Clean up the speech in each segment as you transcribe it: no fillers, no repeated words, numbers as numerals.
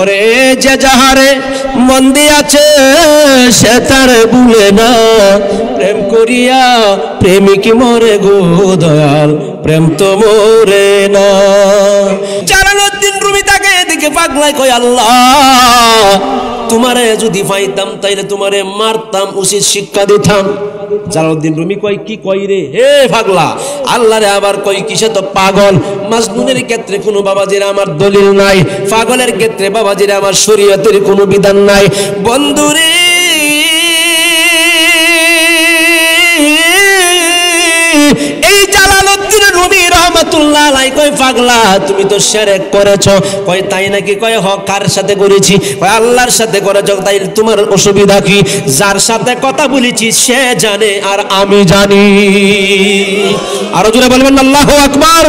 রে যে যাহারে মন দিয়াছে সে তারে ভুলে না, প্রেম করিয়া প্রেমিক মরে গো দয়াল, প্রেম তো মরে না। জালালউদ্দিন রুমি তাকে এদিকে পাগলায় কয়, আল্লাহ তোমারে যদি পাইতাম তাইলে তোমারে মারতাম, উচিত শিক্ষা দিতাম। জালালউদ্দিন রুমি কয়, কি কই রে হে পাগলা? আল্লাহ রে আবার কই কিসে? তো পাগল। মাজনুনের ক্ষেত্রে কোনো বাবাজিরা আমার দলিল নাই, পাগলের ক্ষেত্রে বাবাজিরা আমার শরীয়তের কোনো বিধান নাই। বন্ধুরে এই জালালউদ্দিন রুমি রহমাতুল্লাহ আলাইহি কয়, পাগলা তুমি তো শিরক করেছো। কয় তাই নাকি? কয় হ। কার সাথে করেছি? কয় আল্লাহর সাথে করেছো। তাই তোমার অসুবিধা কি? যার সাথে কথা বলেছি সে জানে আর আমি জানি। আরো জোরে বলবেন আল্লাহু আকবার।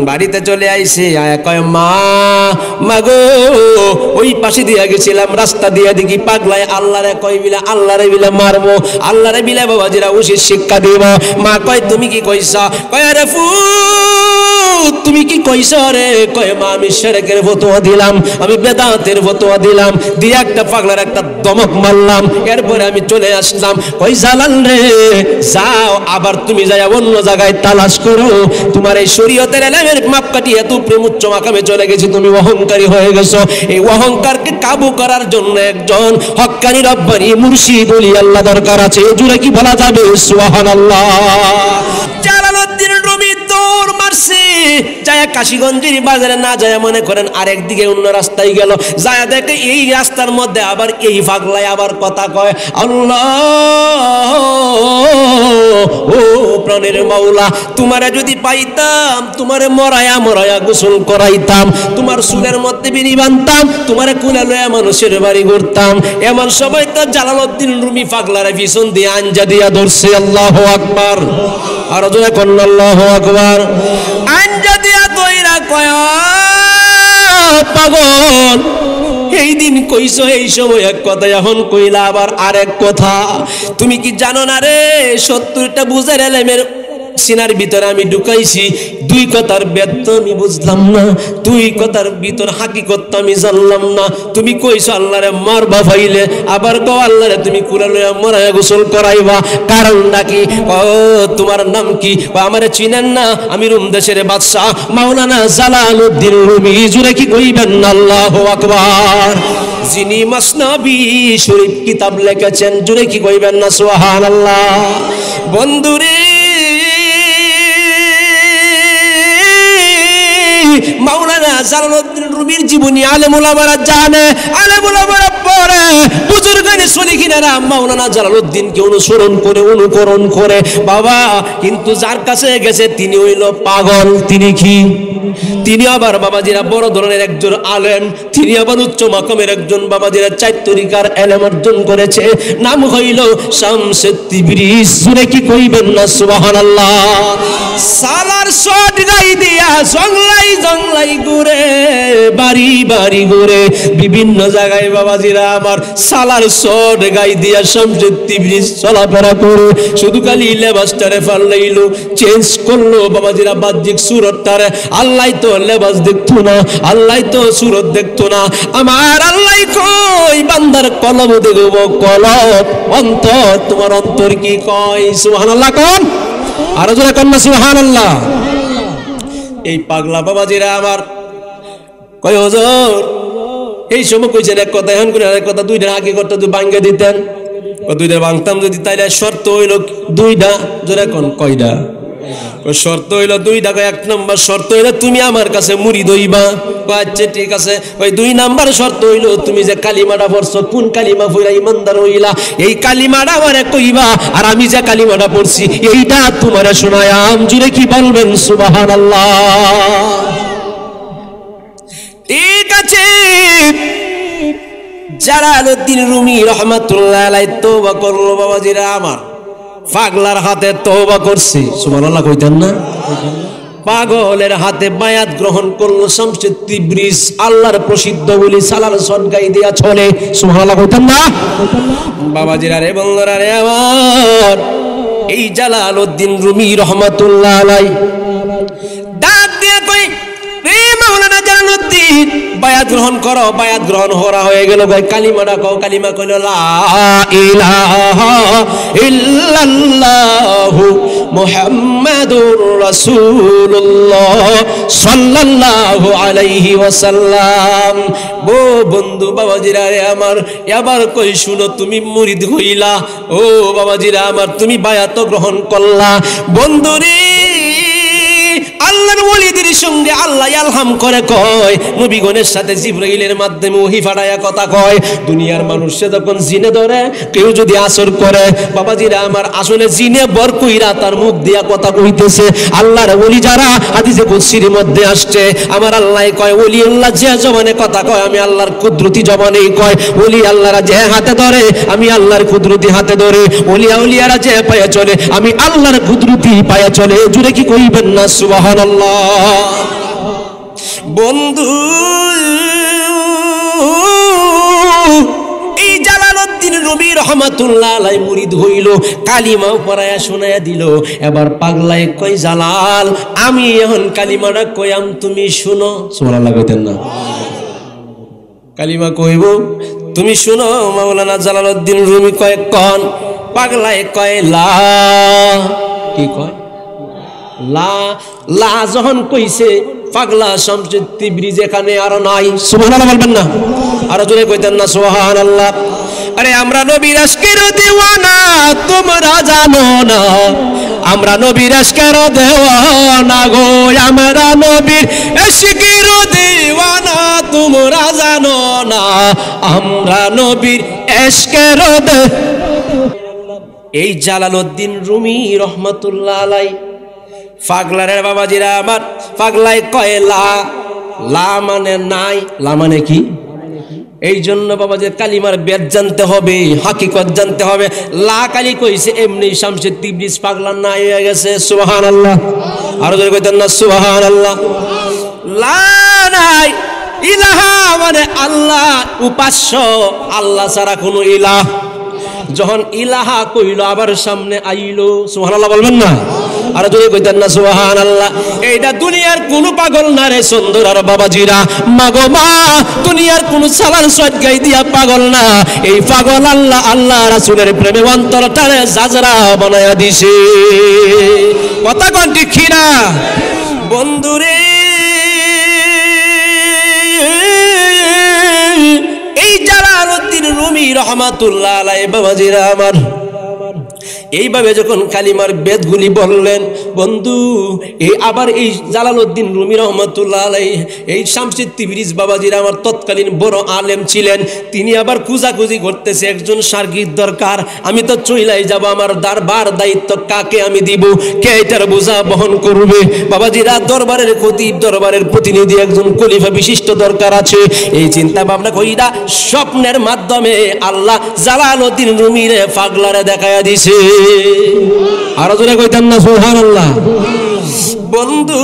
বাড়িতে চলে আইছে, আয়া কয়, মা মাগো ওই পাশে দিয়া গেছিলাম, রাস্তা দিয়া দেখি পাগলায় আল্লাহরে কয় বিলা, আল্লাহরে বিলা মারবো, আল্লাহরে বিলা বাবাজিরা উচিত শিক্ষা দিব। মা কয়, তুমি কি কইছা? কয়, আরে তুমি কি কইছ রে? কয়, মা আমি শিরকের ফতোয়া দিলাম, আমি বেদাতের ফতোয়া দিলাম, দিয়ে একটা পাগলার একটা দমক মারলাম, এরপরে আমি চলে আসলাম। কই জালাল রে যাও, আবার তুমি যাই অন্য জায়গায় তালাশ করো, তোমার এই শরীয়তের এলেমের মাপকাঠি এত প্রেম উচ্চ মাকামে চলে গেছে, তুমি অহংকারী হয়ে গেছো। এই অহংকারকে কাবু করার জন্য একজন হক্কানি রব্বানি মুর্শিদ ওলি আল্লাহ দরকার আছে। জুড়ে কি বলা যাবে সুবহানাল্লাহ? জালালউদ্দিন রুমি দৌড় মারছে, যায় কাশীগঞ্জের বাজারে না যায় মনে করেন আরেকদিকে অন্য রাস্তায় গেল, যায় দেখে এই রাস্তার মধ্যে আবার এই পাগলায় আবার কথা কয়, আল্লাহ ও প্রাণের মাওলা, তোমারে যদি পাইতাম তোমারে মরায়া মরায়া গোসল করাইতাম, তোমার চুলের মধ্যে বিড়ি বানতাম, তোমারে কুলে লয়া মানুষের বাড়ি ঘুরতাম। এমন সবাই তো জালালউদ্দিন রুমি পাগলারে পিছন দিয়ে আঞ্জা দিয়া ধরছে। আল্লাহু আকবার। আর জোরে কোন আল্লাহু আকবার। আঞ্জা দিয়া দইরা কয়, পাগল এই দিন কইছো এই সময় এক কথা, এখন কইলা আবার আরেক কথা। তুমি কি জানো না রে 70টা বুঝার এলেমের সিনার ভিতরে আমি ঢুকাইছি, দুই কথার ব্যর্থ আমি বুঝলাম না, দুই কথার ভিতর হাকিকত আমি জানলাম না। তুমি কইছো আল্লাহরে মারবা ফাইলে, আবার কও আল্লাহরে তুমি কুলে লইয়া মরায়া গোসল করাইবা, কারণটা কি? ও তোমার নাম কি? আমারে চিনেন না? আমি রুম দেশের বাদশা মাওলানা জালালউদ্দিন রুমি। জুড়ে কি কইবেন আল্লাহু আকবার। যিনি মসনবী শরীফ কিতাব লিখেছেন, জুড়ে কি কইবেন না সুবহানাল্লাহ। বন্ধুরে মাওলানা জালালউদ্দিন রুমির জীবনী আলেমুল ওলামারা জানে, আলেমুল ওলামারা পড়ে, বুজুর্গানে সলিহিনেরা মাওলানা জালালউদ্দিনকে অনুসরণ করে অনুকরণ করে বাবা। কিন্তু যার কাছে গেছে তিনি হইল পাগল। তিনি কি? তিনি আবার বাবাজিরা বড় ধরনের একজন আলেম, তিনি আবার উচ্চ মাকামের একজন বাবাজিরা 4 তরিকার ইলম অর্জন করেছে, নাম হইল শামসে তিবরিজ। জুরে কি কইবেন না সুবহানাল্লাহ। সালার শট গাই দিয়া জংলাই জংলাই ঘুরে, বাড়ি বাড়ি ঘুরে, বিভিন্ন জায়গায় বাবাজিরা আমার সালার শট গাই দিয়া শামসে তিবরিজ চলাফেরা করে। শুধু খালি লেবাসটারে ফালাইলো, চেঞ্জ করলো বাবাজিরা বাহ্যিক সুরতটারে। আল্লাহ তো লেবাস দেখতো না, আল্লাহ তো সুরত দেখতো না। আমার আল্লাহ কই বান্দার কলব দেখব, কলব অন্তর, তোমার অন্তর কি কয়? সুবহানাল্লাহ কোন? আরো জোরে কোন না সুবহানাল্লাহ। এই পাগলা বাবাজিরা আমার কয় হুজুর এই সময় কইছেন এক কথা, এখন করে আরেক কথা, দুইটা আগে করতে তুই ভাঙ্গে দিতেন, দুইটা ভাঙতাম যদি, তাইলে শর্ত হইল দুইটা। জোরে কোন কয়টা? শর্ত হইল দুইটা। এক নম্বর শর্ত হইল তুমি আমার কাছে মুরিদ হইবা। আচ্ছা ঠিক আছে। ওই 2 নাম্বার শর্ত হইল তুমি যে কালিমাটা পড়ছো, কোন কালিমা পড়া ইমানদার হইলা, এই কালিমাটা আমারে কইবা, আর আমি যে কালিমাটা পড়ছি এইটা তোমারে শোনায়াম। জুড়ে কি বলবেন সুবহানাল্লাহ। ঠিক আছে। জালালউদ্দিন রুমি রহমাতুল্লাহ আলাইহি তওবা করলো বাবাজিরা আমার, পাগলার হাতে তওবা করছে। সুবহানাল্লাহ কইতেন না? পাগলের হাতে বায়াত গ্রহণ করলো শামসে তিবরিজ, আল্লাহর প্রসিদ্ধ বলি সালার সদগাই দিয়া চলে। সুবহানাল্লাহ কইতেন না? বাবাজিরা রে বন্ধুরা রে আমার, এই জালালউদ্দিন রুমি রহমাতুল্লাহ আলাইহি ডাক দিয়া কই, রে মাওলানা জালাল জালালউদ্দিন বায়াত গ্রহণ করো। বায়াত গ্রহণ করা হয়ে গেল। কালিমাটা কও। কালিমা কইল লা ইলাহা ইল্লাল্লাহু মুহাম্মাদুর রাসূলুল্লাহ সাল্লাল্লাহু আলাইহি ওয়াসাল্লাম। বন্ধু বাবাজিরা রে আমার, এবার কই শুনো, তুমি মুরিদ হইলা, ও বাবাজিরা আমার, তুমি বায়াত গ্রহণ করলা। বন্ধুরে, আল্লাহর ওলিদের সঙ্গে আল্লাহ ইলহাম করে কয়, নবীগণের সাথে জিবরাইলের মাধ্যমে ওহী ফাটায়া কথা কয়। দুনিয়ার মানুষে যখন জিনে ধরে, কেউ যদি আসর করে, বাবাজিরা আমার, আসলে জিনে বর কইরা তার মুখ দিয়া কথা কইতেছে। আল্লাহর ওলি যারা, হাদিসে কুদসির মধ্যে আসছে, আমার আল্লাহ কয়, ওলি আল্লাহ যে জবানে কথা কয় আমি আল্লাহর কুদরতি জবানেই কয়। ওলি আল্লাহরা যে হাতে ধরে আমি আল্লাহর কুদরতি হাতে ধরে। ওলিয়া উলিয়ারা যে পায়ে চলে আমি আল্লাহর কুদরতি পায়ে চলে। জুড়ে কি কইবেন না সুবহানাল্লাহ? বন্ধু, এই জালালউদ্দিন রুমি রহমাতুল্লাহ আলাইহি মুরিদ হইল, কালিমা পড়ায়া শোনায়া দিল। এবার পাগলায় কই, জালাল আমি এখন কালিমাটা কইয়াম, তুমি শুনো। সুবহানাল্লাহ কইতেন না? কালিমা কইব, তুমি শুনো। মাওলানা জালালউদ্দিন রুমি কয়, কোন? পাগলায় কয় লা। কি কয়? লা। লা যখন কইছে, পাগলা শামসুদ তিবরি যেখানে আর নাই। সুবহানাল্লাহ বলবেন না? আর জোরে কইতেন না সুবহানাল্লাহ? আরে আমরা নবীর আশকের দেওয়ানা, তোমরা জানো না। আমরা নবীর আশকের দেওয়ানা গো, আমরা নবীর আশকের দেওয়ানা, তোমরা জানো না। আমরা নবীর আশকের এই জালালউদ্দিন রুমি রহমাতুল্লাহ আলাইহি পাগলারে বাবাজিরা আমার, পাগলায় কয় লা। লা মানে নাই, লা মানে কি? এই জন্য বাবাজির কালিমার বেদ জানতে হবে, হাকিকত জানতে হবে। লা কালি কইছে, এমনি শামসুদ তিবরিজ পাগলা নাই হয়ে গেছে। সুবহানাল্লাহ? আর জোরে কইতেন না সুবহানাল্লাহ? লা নাই, ইলাহা মানে আল্লাহ, উপাস্য, আল্লাহ ছাড়া কোনো ইলাহ। যখন ইলাহা কইল, আবার সামনে আইলো। সুবহানাল্লাহ বলবেন না? আর যদি কইতেন না সুবহানাল্লাহ? এইটা দুনিয়ার কোন পাগল না রে সুন্দর আর বাবাজিরা, মাগো মা, দুনিয়ার কোন সালার সদ গাই দিয়া পাগল না। এই পাগল আল্লাহ, আল্লাহ রাসূলের প্রেমে অন্তরটারে জাজরা বানায়া দিছে। কথা কোন ঠিক না বন্ধুরে? এই জালালউদ্দিন রুমি রহমাতুল্লাহ আলাইহি বাবাজিরা আমার, এইভাবে যখন কালিমার বেদগুলি বললেন বন্ধু, এই আবার এই জালালউদ্দিন রুমি রহমাতুল্লাহ আলাইহি, এই শামসুদ তিবরিজ বাবাজির আমার তৎকালীন বড় আলেম ছিলেন। তিনি আবার খুঁজাখুঁজি করতেছে, একজন শাগির্দ দরকার। আমি তো চইলাই যাব, আমার দরবার দায়িত্ব কাকে আমি দিব? কে এটার বোঝা বহন করবে? বাবাজিরা, দরবারের খতিব, দরবারের প্রতিনিধি, একজন খলিফা বিশিষ্ট দরকার আছে। এই চিন্তা ভাবনা কইরা স্বপ্নের মাধ্যমে আল্লাহ জালালউদ্দিন রুমিরে পাগলারে দেখায়া দিছে। আরো জোরে কইতেন না সুবহানাল্লাহ? বন্ধু,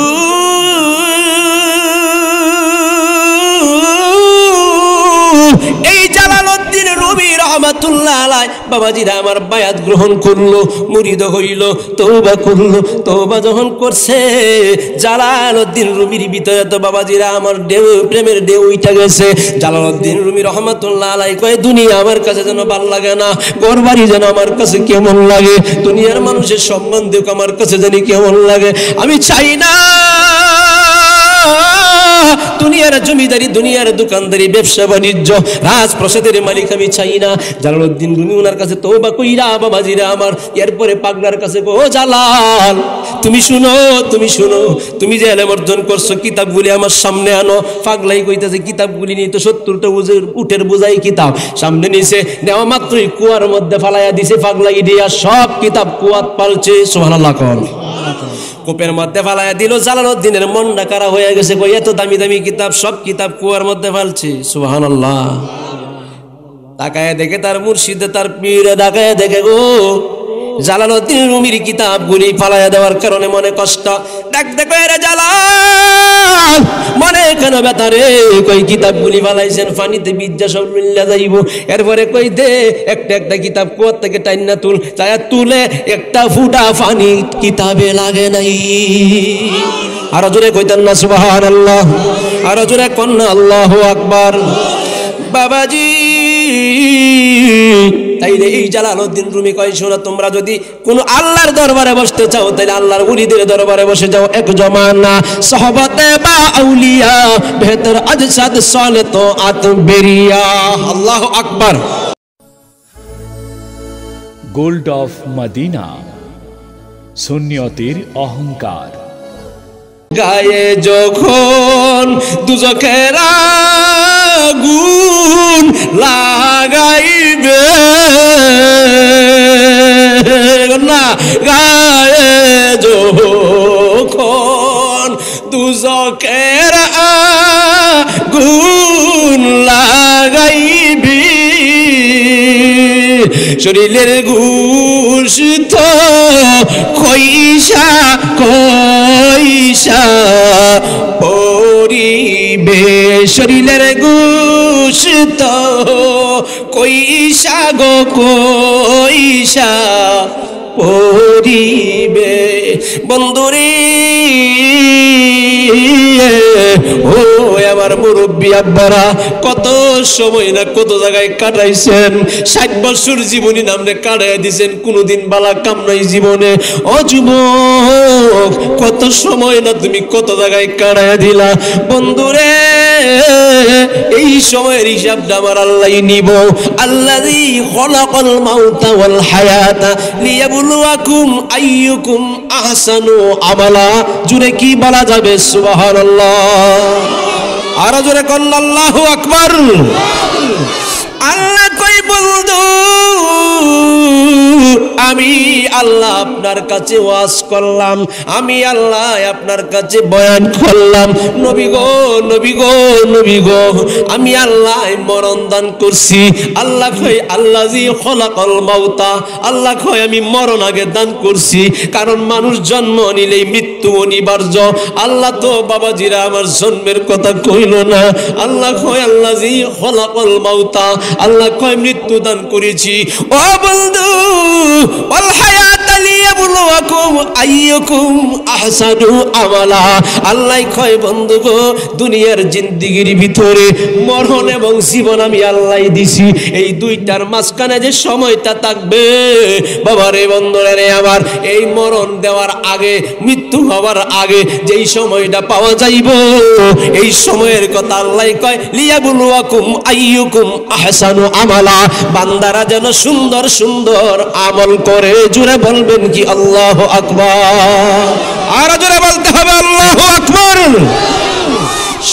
এই জালালউদ্দিন রুমি রহমাতুল্লাহ আলাইহি বাবাজিরা আমার বায়াত গ্রহণ করলো, মুরিদ হইল, তওবা করলো। তওবা যখন করছে, জালালউদ্দিন রুমির ভিতরে তো বাবাজিরা আমার ঢেউ, প্রেমের ঢেউ উঠে গেছে। জালালউদ্দিন রুমি রহমাতুল্লাহ আলাইহি কয়, দুনিয়া আমার কাছে যেন ভালো লাগে না, ঘরবাড়ি যেন আমার কাছে কেমন লাগে, দুনিয়ার মানুষের সম্বন্ধ আমার কাছে জানি কেমন লাগে। আমি চাই না দুনিয়ার জমিদারি, দুনিয়ার দোকানদারি, ব্যবসা বাণিজ্য, রাজপ্রাসাদের মালিক আমি চাই না। জালালউদ্দিন রুমি ওনার কাছে তওবা কইরা বাবাজিরা আমার, এরপরে পাগলার কাছে ও জালাল, তুমি শুনো, তুমি শুনো, তুমি যে ইলম অর্জন করছো, কিতাবগুলি আমার সামনে আনো। পাগলাই কইতাছে, কিতাবগুলি নিয়ে তো 70টা উটের বোঝাই কিতাব সামনে নিছে, নেওয়া মাত্রই কুয়ার মধ্যে ফালাইয়া দিছে। পাগলাই দিয়া সব কিতাব কুয়াত পালছে। সুবহানাল্লাহ কোন? কূপের মধ্যে ফালাইয়া দিল। জালালউদ্দিনের মনটা কারা হয়ে গেছে, কই এত দামি দামি কিতাব, সব কিতাব কুয়ার মধ্যে ফালছে। সুবহানাল্লাহ। তাকায় দেখে তার মুর্শিদ, তার পীর, তাকায় দেখে গো জালালউদ্দিন রুমির কিতাবগুলি ফালাইয়া দেওয়ার কারণে মনে কষ্ট। ডাক দেখো, এরে জালাল, মনে কেন ব্যথা রে? কই কিতাবগুলি ফালাইছেন, পানিতে বিদ্যা সব মিল্লা যাইব। এরপরে কই দে একটা একটা কিতাব কুয়ার থেকে টাইনা তুল। তাই তুলে একটা ফুটা পানি কিতাবে লাগে নাই। আরো জোরে কইতেন না সুবহানাল্লাহ, আরো জোরে কোন না আল্লাহু আকবার। বাবাজি তাইলে এই জালালউদ্দিন রুমি কয় শোনো, তোমরা যদি কোন আল্লাহর দরবারে বসতে চাও তাহলে আল্লাহর ওলিদের দরবারে বসে যাও। এক জমানা সাহাবাতে বা আউলিয়া বেহতর আজসাদ সালে তো আত বেরিয়া। আল্লাহু আকবার। গোল্ড অফ মদিনা, সুন্নিয়তের অহংকার। গায়ে যখন দুজখের আগুন লাগাইবে না, গায়ে যখন দুজখের আগুন লাগাইবি, শরীরের গোশত কইসা কইসা পরিবে, শরীরের গোশত কইসা গো কইসা পরিবে। বন্ধুরে ও আমার মুরব্বী আব্বারা, কত সময় না কত জায়গায় কাটাইছেন, 60 বছর জীবনী নামে কাটাই দিছেন, কোনদিন বালা কাম নাই জীবনে। ও যুবক, কত সময় না তুমি কত জায়গায় কাটাই দিলা। বন্ধুরে এই সময়ের হিসাবটা আমার আল্লাহই নিব। আল্লাযী খলাকাল মাউতা ওয়াল হায়াতা লিয়াবলুয়াকুম আইয়ুকুম আহসানু আমালা। জুরে কি বলা যাবে সুবহানাল্লাহ, আরো জোরে কোন আল্লাহু আকবার। আল্লাহ কই বন্ধু, আমি আল্লাহ আপনার কাছে ওয়াজ করলাম, আমি আল্লাহ আপনার কাছে বয়ান করলাম। নবী গো নবী গো নবী গো, আমি আল্লাহ মরণ দান করছি। আল্লাহ কই আল্লাযী খলাকাল মাউতা, আল্লাহ কই আমি মরণ আগে দান করছি, কারণ মানুষ জন্ম নিলেই মৃত্যু অনিবার্য। আল্লাহ তো বাবাজিরা আমার জন্মের কথা কইল না। আল্লাহ কই আল্লাযী খলাকাল মাউতা, আল্লাহ কয় মৃত্যু দান করেছি। ও বন্ধু, ওয়াল হায়াতা লিয়াবলুয়াকুম আইয়ুকুম আহসানু আমালা। আল্লাহ কয় বন্ধু গো, দুনিয়ার জিন্দেগির ভিতরে মরণ এবং জীবন আমি আল্লাহ দিছি, এই দুইটার মাঝখানে যে সময়টা থাকবে বাবারে বন্ধুরা রে আমার, এই মরণ দেওয়ার আগে মৃত্যু হওয়ার আগে যেই সময়টা পাওয়া যাইব, এই সময়ের কথা আল্লাহ কয় লিয়াবলুয়াকুম আইয়ুকুম আহসানু আমালা। বান্দারা যেন সুন্দর সুন্দর আমল করে। জোরে বলবেন কি আল্লাহু আকবার, আর জোরে বলতে হবে আল্লাহু আকবার।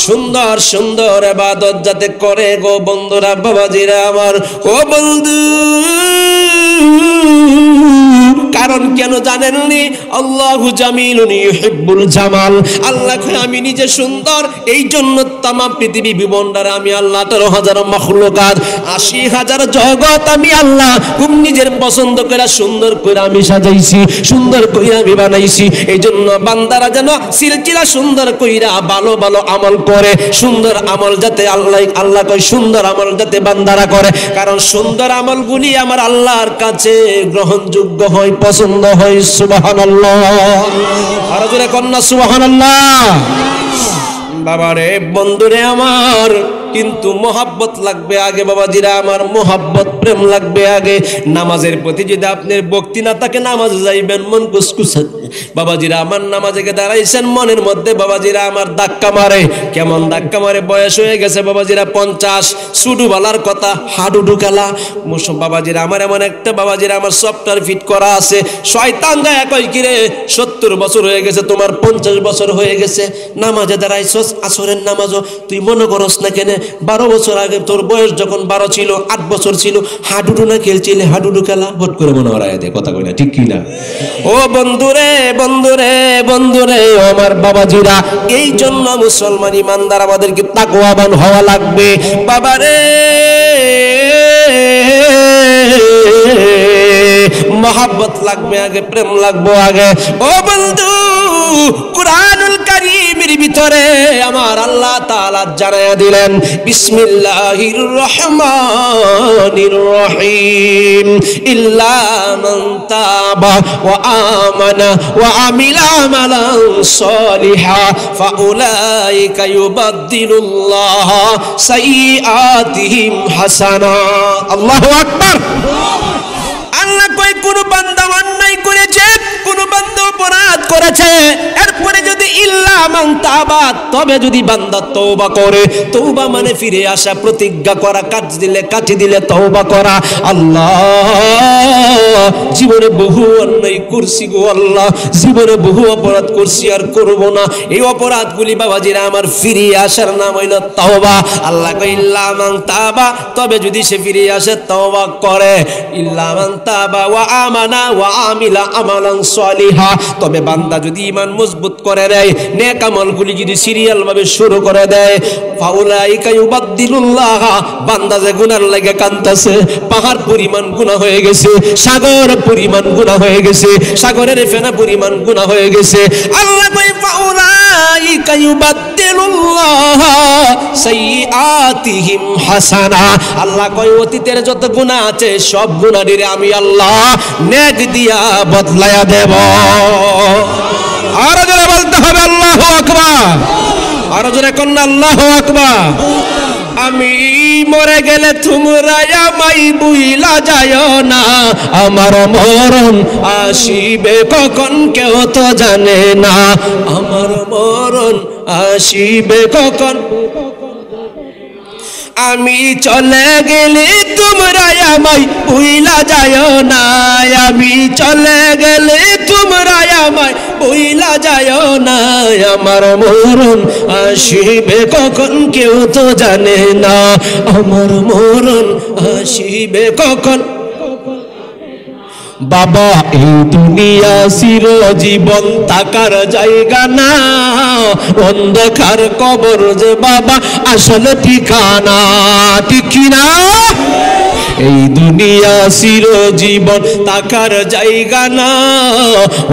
সুন্দর সুন্দর ইবাদত যাতে করে গো বন্ধুরা বাবাজিরা আমার। ও বন্ধু, কারণ কেন জানেননি? আল্লাহু জামিলুন ইউহিব্বুল জামাল। আল্লাহ আমি নিজে সুন্দর, এই জন্য তামাম পৃথিবী বিবন্ডারে আমি আল্লাহ 18,000 মাখলুকাত 80,000 জগৎ আমি আল্লাহ খুব নিজের পছন্দ করে সুন্দর করে আমি সাজাইছি, সুন্দর করে আমি বানাইছি। এই জন্য বান্দারা যেন সিলসিলা সুন্দর কইরা ভালো ভালো আমল করে। সুন্দর আমল যাতে আল্লাহ কয় সুন্দর আমল যাতে বান্দারা করে, কারণ সুন্দর আমলগুলি আমার আল্লাহর কাছে গ্রহণযোগ্য হয়, পছন্দ হয়। সুবহানাল্লাহ, আর জোরে কন্যা সুবহানাল্লাহ। বাবারে বন্ধুরে আমার, কিন্তু মোহাব্বত লাগবে আগে বাবাজিরা আমার, মোহাব্বত প্রেম লাগবে আগে। নামাজের প্রতি যদি আপনার ভক্তি না থাকে নামাজে যাইবেন মন কুসকুসে। বাবাজিরা আমার নামাজে দাঁড়াইছেন, মনের মধ্যে বাবাজিরা আমার ধাক্কা মারে। কেমন ধাক্কা মারে? বয়স হয়ে গেছে বাবাজিরা 50, সুডু বালার কথা হাডুডু খেলা। বাবাজিরা আমার এমন একটা বাবাজিরা আমার সফটওয়্যার ফিট করা আছে। শয়তান যায় কই কিরে 70 বছর হয়ে গেছে, তোমার 50 বছর হয়ে গেছে, নামাজে দাঁড়াইছস, আসরের নামাজও তুই মনে করস না কেন? 12 বছর আগে তোর বয়স যখন 12 ছিল, 8 বছর ছিল, হাডুডু না খেলছিলে, হাডুডু খেলা হট করে মনে হয় দেয় কথা কই না, ঠিক কি না? ও বন্ধুরে বন্ধুরে বন্ধুরে আমার বাবাজিরা, এই জন্য মুসলমান ইমানদার আমাদেরকে তাকওয়াবান হওয়া লাগবে বাবারে। মোহাব্বত লাগবে আগে, প্রেম লাগবে আগে। ও বন্ধু, কুরআনুল কারীমের আয়াতগুলি ভিতরে আমার আল্লাহ তাআলা জানায়া দিলেন বিসমিল্লাহির রহমানির রহিম ইল্লা মান তাবা ওয়া আমানা ওয়া আমিলা আমালান সালিহা ফাউলাইকা ইউবাদদিলুল্লাহু সাইয়্যাতিহিম হাসানাত। আল্লাহু আকবার। আল্লাহ কয় কোন বান্দা অন্যায় করেছে, কোন বান্দা অপরাধ করেছে, এরপরে যদি ইল্লা মান তাবা, তবে যদি বান্দা তওবা করে, তওবা মানে ফিরে আসা, প্রতিজ্ঞা করা, কাটি দিলে তওবা করা। আল্লাহ জীবনে বহু অন্যায় করছি গো আল্লাহ, জীবনে বহু অপরাধ করছি, আর করব না। এই অপরাধগুলি বাবাজিরা আমার ফিরে আসার নাম হইল তওবা। আল্লাহ কয় ইল্লা মান তাবা, তবে যদি সে ফিরে আসে, তওবা করে, ইল্লা মান তাবা ওয়া আমানা ওয়া আমিলা আমালান সালিহা, তবে বান্দা যদি ঈমান মজবুত করে দেয়, নেক আমলগুলি যদি সিরিয়াল ভাবে শুরু করে দেয়, ফাউলাইকা ইউবাদদিলুল্লাহ, বান্দা যে গুনার লাগে কাঁদতেছে, পাহাড় পরিমাণ গুনাহ হয়ে গেছে, সাগর পরিমাণ গুনাহ হয়ে গেছে, সাগরের ফেনা পরিমাণ গুনাহ হয়ে গেছে, আল্লাহ কয় ফাউলাইকা ইউবাদদিলুল্লাহ সাইয়্যাতিহিম হাসানা। আল্লাহ কয় অতীতের যত গুনাহ আছে সব গুনাহরে আমি আল্লাহ নেক দিয়া বদলায়া দেব। আরো জোরে বলতে হবে আল্লাহু আকবার, আরো জোরে কন্যা আল্লাহু আকবার। আমি মরে গেলে তোমরা আমায় বুইলা যায় না, আমার মরণ আসিবে কখন কেউ তো জানে না, আমার মরণ আসিবে কখন। আমি চলে গেলে তোমরা আমায় ভুইলা যায় না, আমি চলে গেলে তোমরা আমায় ভুইলা যায় না, আমার মরণ আসিবে কখন কেউ তো জানে না, আমার মরণ আসিবে কখন। বাবা এই দুনিয়া চিরজীবন থাকার জায়গা না, অন্ধকার কবর যে বাবা আসলে ঠিকানা, ঠিক কি না? এই দুনিয়া চিরজীবন থাকার জায়গা না,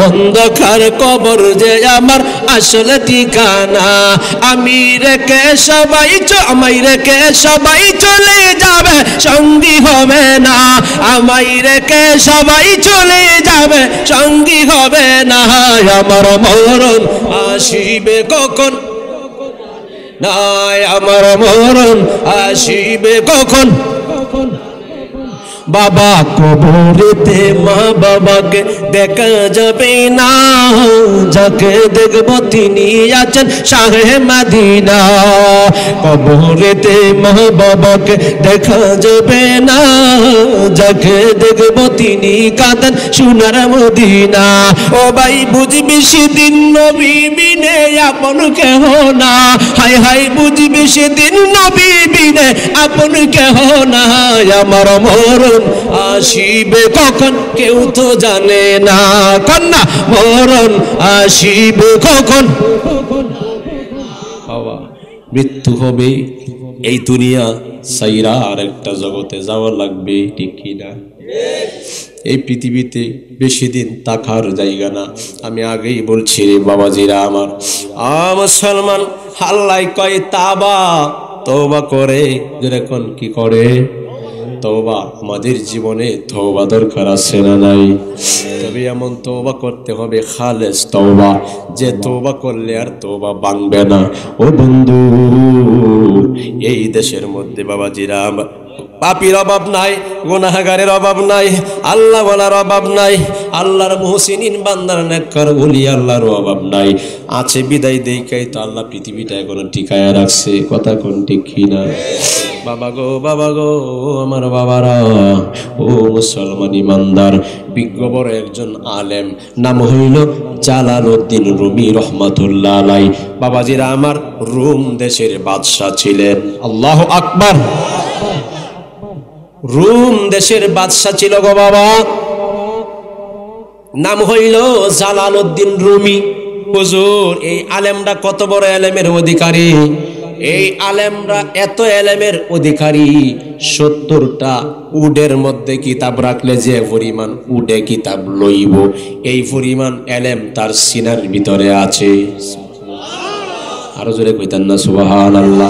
অন্ধকার কবর যে আমার আসলে ঠিকানা। আমি রেখে সবাই চলে যাবে, সঙ্গী হবে না, আমায় রেখে সবাই চলে যাবে, সঙ্গী হবে না, আমার মরণ আসিবে কখন, না আমার মরণ আসিবে কখন। বাবা কবরেতে মা বাবাকে দেখা যাবে না, যাকে দেখব তিনি আছেন শাহে মদিনা। কবরেতে মা বাবাকে দেখা যাবে না, যাকে দেখব তিনি কাঁদেন সোনার মদিনা। ও ভাই বুঝবি সেদিন নবী বিনে আপন কেহ না, হায় হায় বুঝবি সেদিন নবী বিনে আপন কেহ না, আমার মরণ আসিবে কখন কেউ তো জানে না, কন্যা মরণ আসিবে কখন। বাবা মৃত্যু হবে, এই দুনিয়া সাইরা আর একটা জগতে যাওয়া লাগবে, ঠিক কিনা? এই পৃথিবীতে বেশি দিন থাকার জায়গা না। আমি আগেই বলছি রে বাবাজিরা আমার, মুসলমান আল্লাহ কয় তওবা করে, যেরকম কি করে তওবা। আমাদের জীবনে তওবা দরকার আছে না নাই? তবে এমন তওবা করতে হবে খালেস তওবা, যে তওবা করলে আর তওবা ভাঙবে না। ও বন্ধু, এই দেশের মধ্যে বাবাজিরা পাপীর অভাব নাই, গুনাহগারের অভাব নাই, আল্লাহ ওয়ালার অভাব নাই, আল্লাহর মুহসিনিন বান্দার নেককার ওলি আল্লাহর অভাব নাই। আছে বিদায় দেইকাই তো আল্লাহ পৃথিবীটা এখনো টিকায়া রাখছে, কথা কোন ঠিক কিনা? বাবা গো আমার বাবারা, ও মুসলমান ইমানদার, বিজ্ঞ বড় একজন আলেম, নাম হইল জালালউদ্দিন রুমি রহমাতুল্লাহ আলাই। বাবাজিরা আমার রোম দেশের বাদশাহ ছিলেন। আল্লাহু আকবার। রোম দেশের বাদশাহ ছিল গো বাবা, নাম হইল জালালউদ্দিন রুমি। হুজুর এই আলেমরা কত বড় এলেমের অধিকারী! এই আলেমরা এত এলেমের অধিকারী, 70টা উডের মধ্যে কিতাব রাখলে যে পরিমাণ উডে কিতাব লইব, এই পরিমাণ এলেম তার সিনার ভিতরে আছে। আরো জোরে কইতেন না সুবহানাল্লাহ।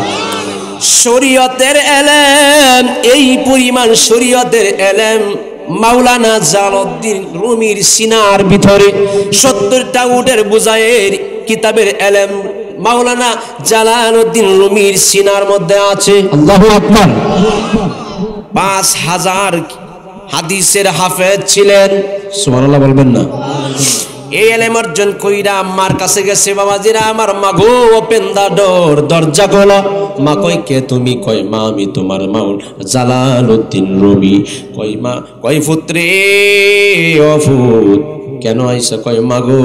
শরীয়তের এলেম, এই পরিমাণ শরীয়তের এলেম মাওলানা জালালউদ্দিন রুমির সিনার ভিতরে 70টা উটের বোঝায়ের কিতাবের এলেম মাওলানা জালালউদ্দিন রুমির সিনার মধ্যে আছে। আল্লাহু আকবার। 5000 হাদিসের হাফেজ ছিলেন, সুবহানাল্লাহ বলবেন না? এই এলেম অর্জন কইরা আম্মার কাছে গেছে, বাবাজিরা আমার মা গো ওপেন দা ডোর, দরজা খোলো। মা কই কে তুমি? কই মা আমি তোমার মাউল জালালউদ্দিন রুমি। কই মা, কই পুত্রে ও ফুত কেন আইসা? কয় মাগো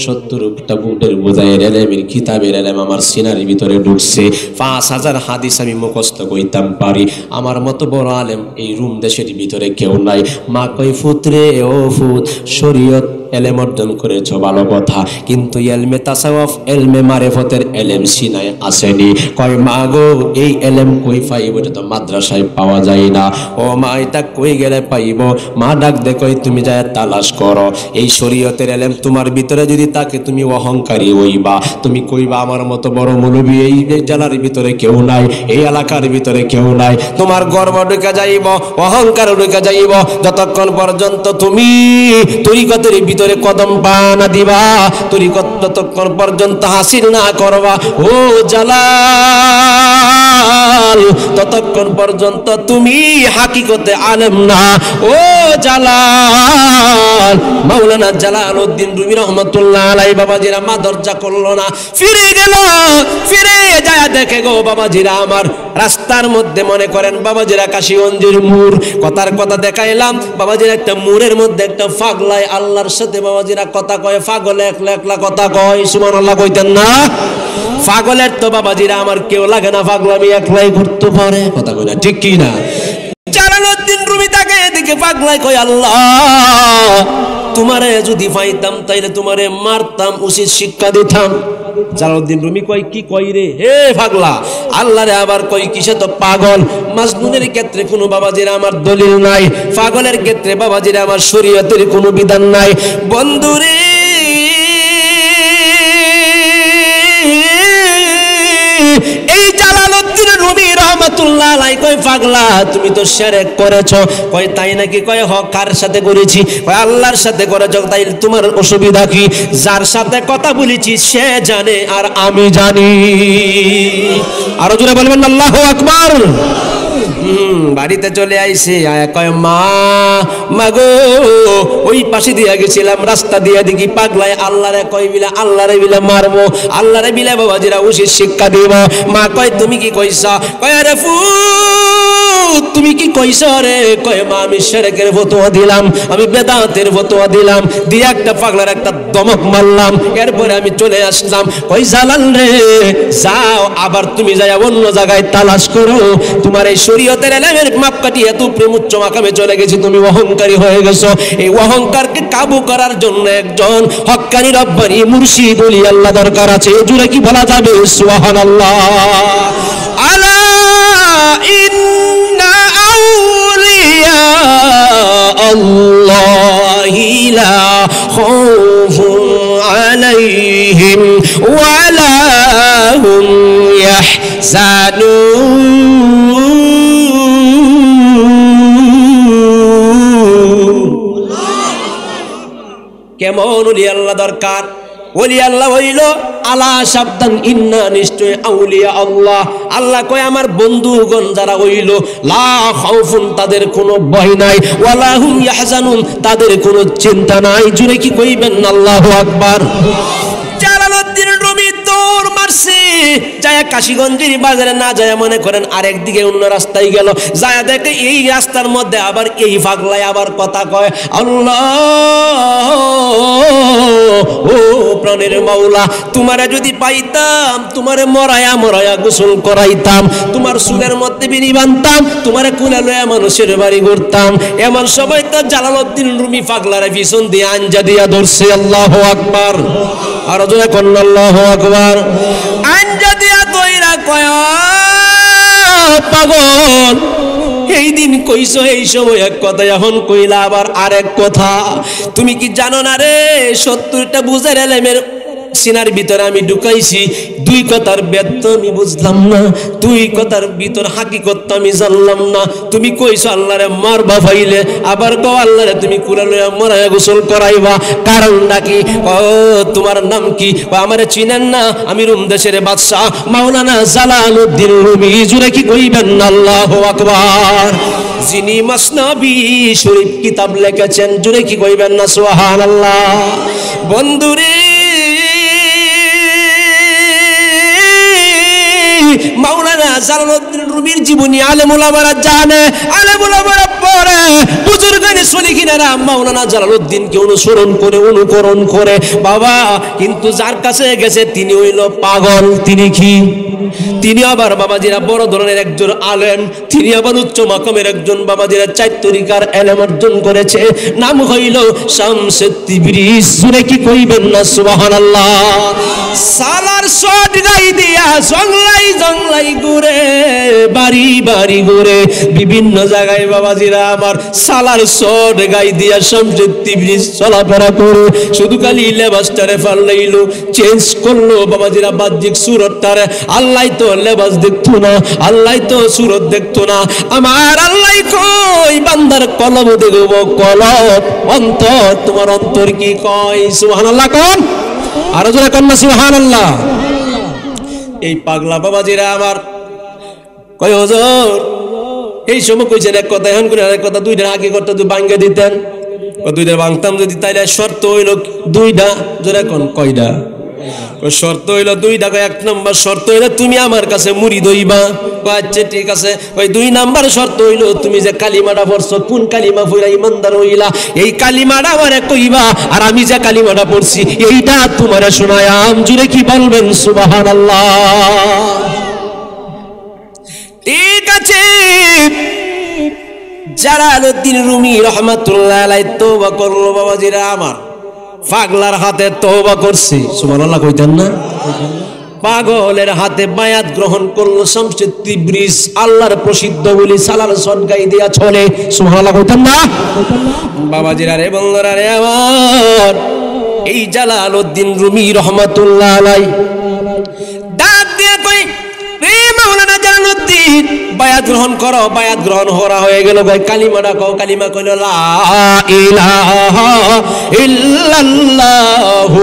70টা বুটের বোঝায়ের এলেমের কিতাবের এলেম আমার সিনার ভিতরে ঢুকছে। 5000 হাদিস আমি মুখস্থ কইতাম পারি, আমার মতো বড় আলেম এই রুম দেশের ভিতরে কেউ নাই। মা কয় পুত্রে ও ফুত, শরীয়ত এলেম অর্জন করেছ ভালো কথা, কিন্তু এলমে তাসাউফ এলমে মারিফতের এলেম সিনায় আসেনি। কয় মা গো এই এলেম কই পাইব? এটা তো মাদ্রাসায় পাওয়া যায় না। ও মা এটা কই গেলে পাইব? মা ডাক দে কই তুমি যায় তালাশ করো। এই শরীয়তের এলেম তোমার ভিতরে যদি থাকে তুমি অহংকারী হইবা, তুমি কইবা আমার মতো বড় মৌলবী এই জেলার ভিতরে কেউ নাই, এই এলাকার ভিতরে কেউ নাই। তোমার গর্ব ঢুকে যাইব, অহংকার ঢুকে যাইব, যতক্ষণ পর্যন্ত তুমি তরিকতের ভিতরে কদম পা না দিবা, তরিকত ততক্ষণ পর্যন্ত হাসিল না করবা। ও জালাল, ততক্ষণ পর্যন্ত তুমি হাকিকতে আলেম না। ও জালাল, মাওলানা জালালউদ্দিন রুমি রহমাতুল্লাহ আলাইহি বাবাজিরা মা দরজা করলো না, ফিরে গেল। ফিরে যায় দেখে গো বাবাজিরা আমার রাস্তার মধ্যে, মনে করেন বাবাজিরা কাশীগঞ্জের মুর, কথার কথা দেখাইলাম বাবাজিরা, একটা মুরের মধ্যে একটা পাগলায় আল্লাহর সাথে বাবাজিরা কথা কয়, পাগল একলা একলা কথা কয়, সুবহানাল্লাহ কইতেন না? পাগলের তো বাবাজিরা আমার কেউ লাগে না, পাগলামি একলাই করতে পারে, কথা কই না, ঠিক কি না? জালালউদ্দিন রুমি তাকে এদিকে পাগলায় কয়, আল্লাহ তোমারে যদি পাইতাম তাইলে তোমারে মারতাম, উচিত শিক্ষা দিতাম। জালালউদ্দিন রুমি কয় কি কই রে? হে পাগলা, আল্লাহরে আবার কই কিসে? তো পাগল। মাজনুনের ক্ষেত্রে কোনো বাবাজিরা আমার দলিল নাই, পাগলের ক্ষেত্রে বাবাজিরা আমার শরীয়তের কোনো বিধান নাই। বন্ধুরে এই জালালউদ্দিন রুমি রহমাতুল্লাহ আলাইহি কয় পাগলা তুমি তো শিরক করেছো। কয় তাই নাকি? কয় হ, কার সাথে করেছি? কয় আল্লাহর সাথে করেছো। তাই তোমার অসুবিধা কি? যার সাথে কথা বলেছি সে জানে আর আমি জানি। আরো জোরে বলবেন আল্লাহু আকবার। বাড়িতে চলে আইছে, আয়া কয় মা মাগো ওই পাশে দিয়া গেছিলাম, রাস্তা দিয়া দেখি পাগলায় আল্লাহরে কয় বিলা, আল্লাহরে বিলা মারবো, আল্লাহরে বিলা বাবাজিরা উচিত শিক্ষা দিব। মা কয় তুমি কি কইছা? কয় আরে ফুত তুমি কি কইছো রে? কয় মা আমি শিরকের ফতোয়া দিলাম, আমি বেদাতের ফতোয়া দিলাম, দিয়ে একটা পাগলার একটা দমক মারলাম, এরপরে আমি চলে আসলাম। কই জালাল রে যাও, আবার তুমি যাই অন্য জায়গায় তালাশ করো, তোমার এই শরীয়তের এলেমের মাপকাঠি এত প্রেম উচ্চ মাকামে চলে গেছে, তুমি অহংকারী হয়ে গেছো। এই অহংকারকে কাবু করার জন্য একজন হক্কানি রব্বানি মুর্শিদ ওলি আল্লাহ দরকার আছে। জুড়ে কি বলা যাবে সুবহানাল্লাহ? আলা ইন্না আউলিয়া আল্লাহি লা খাউফুন আলাইহিম ওয়া লা হুম ইয়াহজানুন। কেমন ওলি আল্লাহ দরকার? ওলি আল্লাহ হইল আলা সাবধান, ইন্না নিশ্চয় আউলিয়া আল্লাহ, আল্লাহ কয় আমার বন্ধুগণ যারা হইল লা খাউফুন তাদের কোনো ভয় নাই, ওয়ালা হুম ইয়াহজানুন তাদের কোনো চিন্তা নাই। জুড়ে কি কইবেন আল্লাহু আকবার। জালালউদ্দিন রুমি দৌড় মারছে, যায় কাশীগঞ্জের বাজারে না যায় মনে করেন আরেক দিকে অন্য রাস্তায় গেল, যায় দেখে এই রাস্তার মধ্যে আবার এই পাগলায় আবার কথা কয়, আল্লাহ ও প্রাণের মাওলা তোমারে যদি পাইতাম, তোমারে মরায়া মরায়া গোসল করাইতাম, তোমার চুলের মধ্যে বিড়ি বানতাম, তোমারে কুলে লয়া মানুষের বাড়ি ঘুরতাম। এমন সবাই তো জালালউদ্দিন রুমি পাগলারে পিছন দিয়ে আঞ্জা দিয়া ধরছে। আল্লাহু আকবার। আর জোরে কোন আল্লাহু আকবার। আঞ্জা দিয়া দইরা কয় পাগল এই দিন কইছো এই সময় এক কথা, এখন কইলা আবার আরেক কথা। তুমি কি জানো না রে 70টা বুঝের এলেমের সিনার ভিতরে আমি ঢুকাইছি, দুই কথার ব্যর্থ আমি বুঝলাম না, দুই কথার ভিতর হাকিকত আমি জানলাম না। তুমি কইছো আল্লাহরে মারবা ফাইলে, আবার কও আল্লাহরে তুমি কুলে লইয়া মরায়া গোসল করাইবা, কারণটা কি? ও তোমার নাম কি? আমারে চিনেন না, আমি রুম দেশের বাদশাহ মাওলানা জালালউদ্দিন রুমি। জুড়ে কি কইবেন আল্লাহু আকবার। যিনি মসনবী শরীফ কিতাব লিখেছেন, জুড়ে কি কইবেন না সুবহানাল্লাহ। বন্ধুরে মাওলানা জালালউদ্দিন রুমির জীবনী আলেমুল ওলামারা জানে, আলেমুল ওলামারা পড়ে, বুজুর্গানে সলিহিনেরা মাওলানা জালালউদ্দিনকে অনুসরণ করে অনুকরণ করে বাবা। কিন্তু যার কাছে গেছে তিনি হইল পাগল। তিনি কি? তিনি আবার বাবাজিরা বড় ধরনের একজন আলেম, তিনি আবার উচ্চ মাকামের একজন বাবাজিরা 4 তরিকার ইলম অর্জন করেছে, নাম হইল শামসুত তিবরিজ। জুড়ে কি কইবেন না সুবহানাল্লাহ। সালার শট গাই দিয়া জংলাই জংলাই ঘুরে, বাড়ি বাড়ি ঘুরে, বিভিন্ন জায়গায় বাবাজিরা আমার সালার শট গাই দিয়া শামসুত তিবরিজ চলাফেরা করে। শুধু খালি লেবাসটারে ফালাইলো, চেঞ্জ করলো বাবাজিরা বাহ্যিক সুরতটারে। আল্লাহ তো লেবাস দেখতো না, আল্লাহ তো সুরত দেখতো না। আমার আল্লাহ কই বান্দার কলব দেখব, কলব অন্তর, তোমার অন্তর কি কয়? সুবহানাল্লাহ কোন, আরো জোরে কোন না সুবহানাল্লাহ। এই পাগলা বাবাজিরা আমার কয় হুজুর এই সময় কইছেন এক কথা, এখন করে আরেক কথা, দুইটা আগে করতে তুই ভাঙ্গে দিতেন, দুইটা ভাঙতাম যদি, তাইলে শর্ত হইল দুইটা। জোরে কোন কয়টা? শর্ত হইল দুইটা। এক নম্বর শর্ত হইল তুমি আমার কাছে মুরিদ হইবা। আচ্ছা ঠিক আছে। ওই 2 নাম্বার শর্ত হইল তুমি যে কালিমাটা পড়ছো, কোন কালিমা পড়া ইমানদার হইলা, এই কালিমাটা আমারে কইবা, আর আমি যে কালিমাটা পড়ছি এইটা তোমারে শোনায়াম। জুড়ে কি বলবেন সুবহানাল্লাহ। ঠিক আছে। জালালউদ্দিন রুমি রহমাতুল্লাহ আলাইহি তওবা করলো বাবাজিরা আমার, পাগলার হাতে তওবা করছি। সুবহানাল্লাহ কইতেন না? পাগলের হাতে বায়াত গ্রহণ করলো শামসুত তিবরিজ, আল্লাহর প্রসিদ্ধ বলি সালার সদগাই দিয়া চলে। সুবহানাল্লাহ কইতেন না? বাবাজিরা রে, বন্ধুরা রে আমার, এই জালালউদ্দিন রুমি রহমাতুল্লাহ আলাইহি ডাক দিয়া কই, রে মাওলানা জালালউদ্দিন বায়াত গ্রহণ করো। বায়াত গ্রহণ করা হয়ে গেল, ভাই কালিমাটা কও। কালিমা কইল লা ইলাহা ইল্লাল্লাহু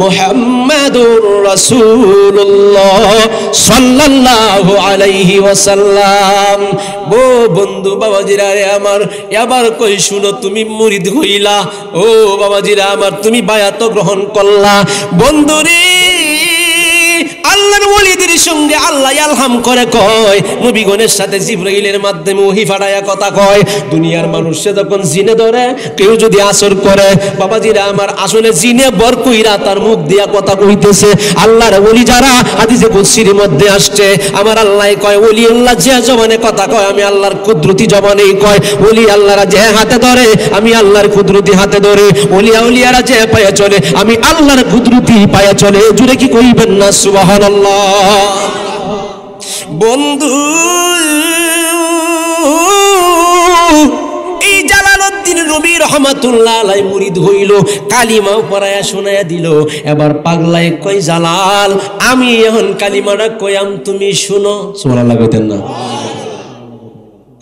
মুহাম্মাদুর রাসূলুল্লাহ সাল্লাল্লাহু আলাইহি ওয়াসাল্লাম। ও বন্ধু বাবাজিরা রে আমার, এবার কই শুনো, তুমি মুরিদ হইলা, ও বাবাজিরা আমার, তুমি বায়াত গ্রহণ করলা। বন্ধুরে আল্লাহর ওলিদের সঙ্গে আল্লাহ ইলহাম করে কয়, নবীগণের সাথে জিবরাইলের মাধ্যমে ওহী ফাটায়া কথা কয়। দুনিয়ার মানুষে যখন জিনে ধরে, কেউ যদি আসর করে বাবাজিরা আমার, আসলে জিনে বর কইরা তার মুখ দিয়া কথা কইতেছে। আল্লাহর ওলি যারা হাদিসে কুদসির মধ্যে আসছে, আমার আল্লাহ কয় ওলি আল্লাহ যে জবানে কথা কয় আমি আল্লাহর কুদরতি জবানেই কয়। ওলি আল্লাহরা যে হাতে ধরে আমি আল্লাহর কুদরতি হাতে ধরে। ওলিয়া উলিয়ারা যে পায়ে চলে আমি আল্লাহর কুদরতি পায়ে চলে। জুড়ে কি কইবেন না সুবহানাল্লাহ। বন্ধু এই জালালউদ্দিন রুমি রহমাতুল্লাহ আলাইহি মুরিদ হইল, কালিমা পড়ায়া শোনায়া দিল। এবার পাগলায় কই, জালাল আমি এখন কালিমাটা কইয়াম, তুমি শুনো। সুবহানাল্লাহ কইতেন না?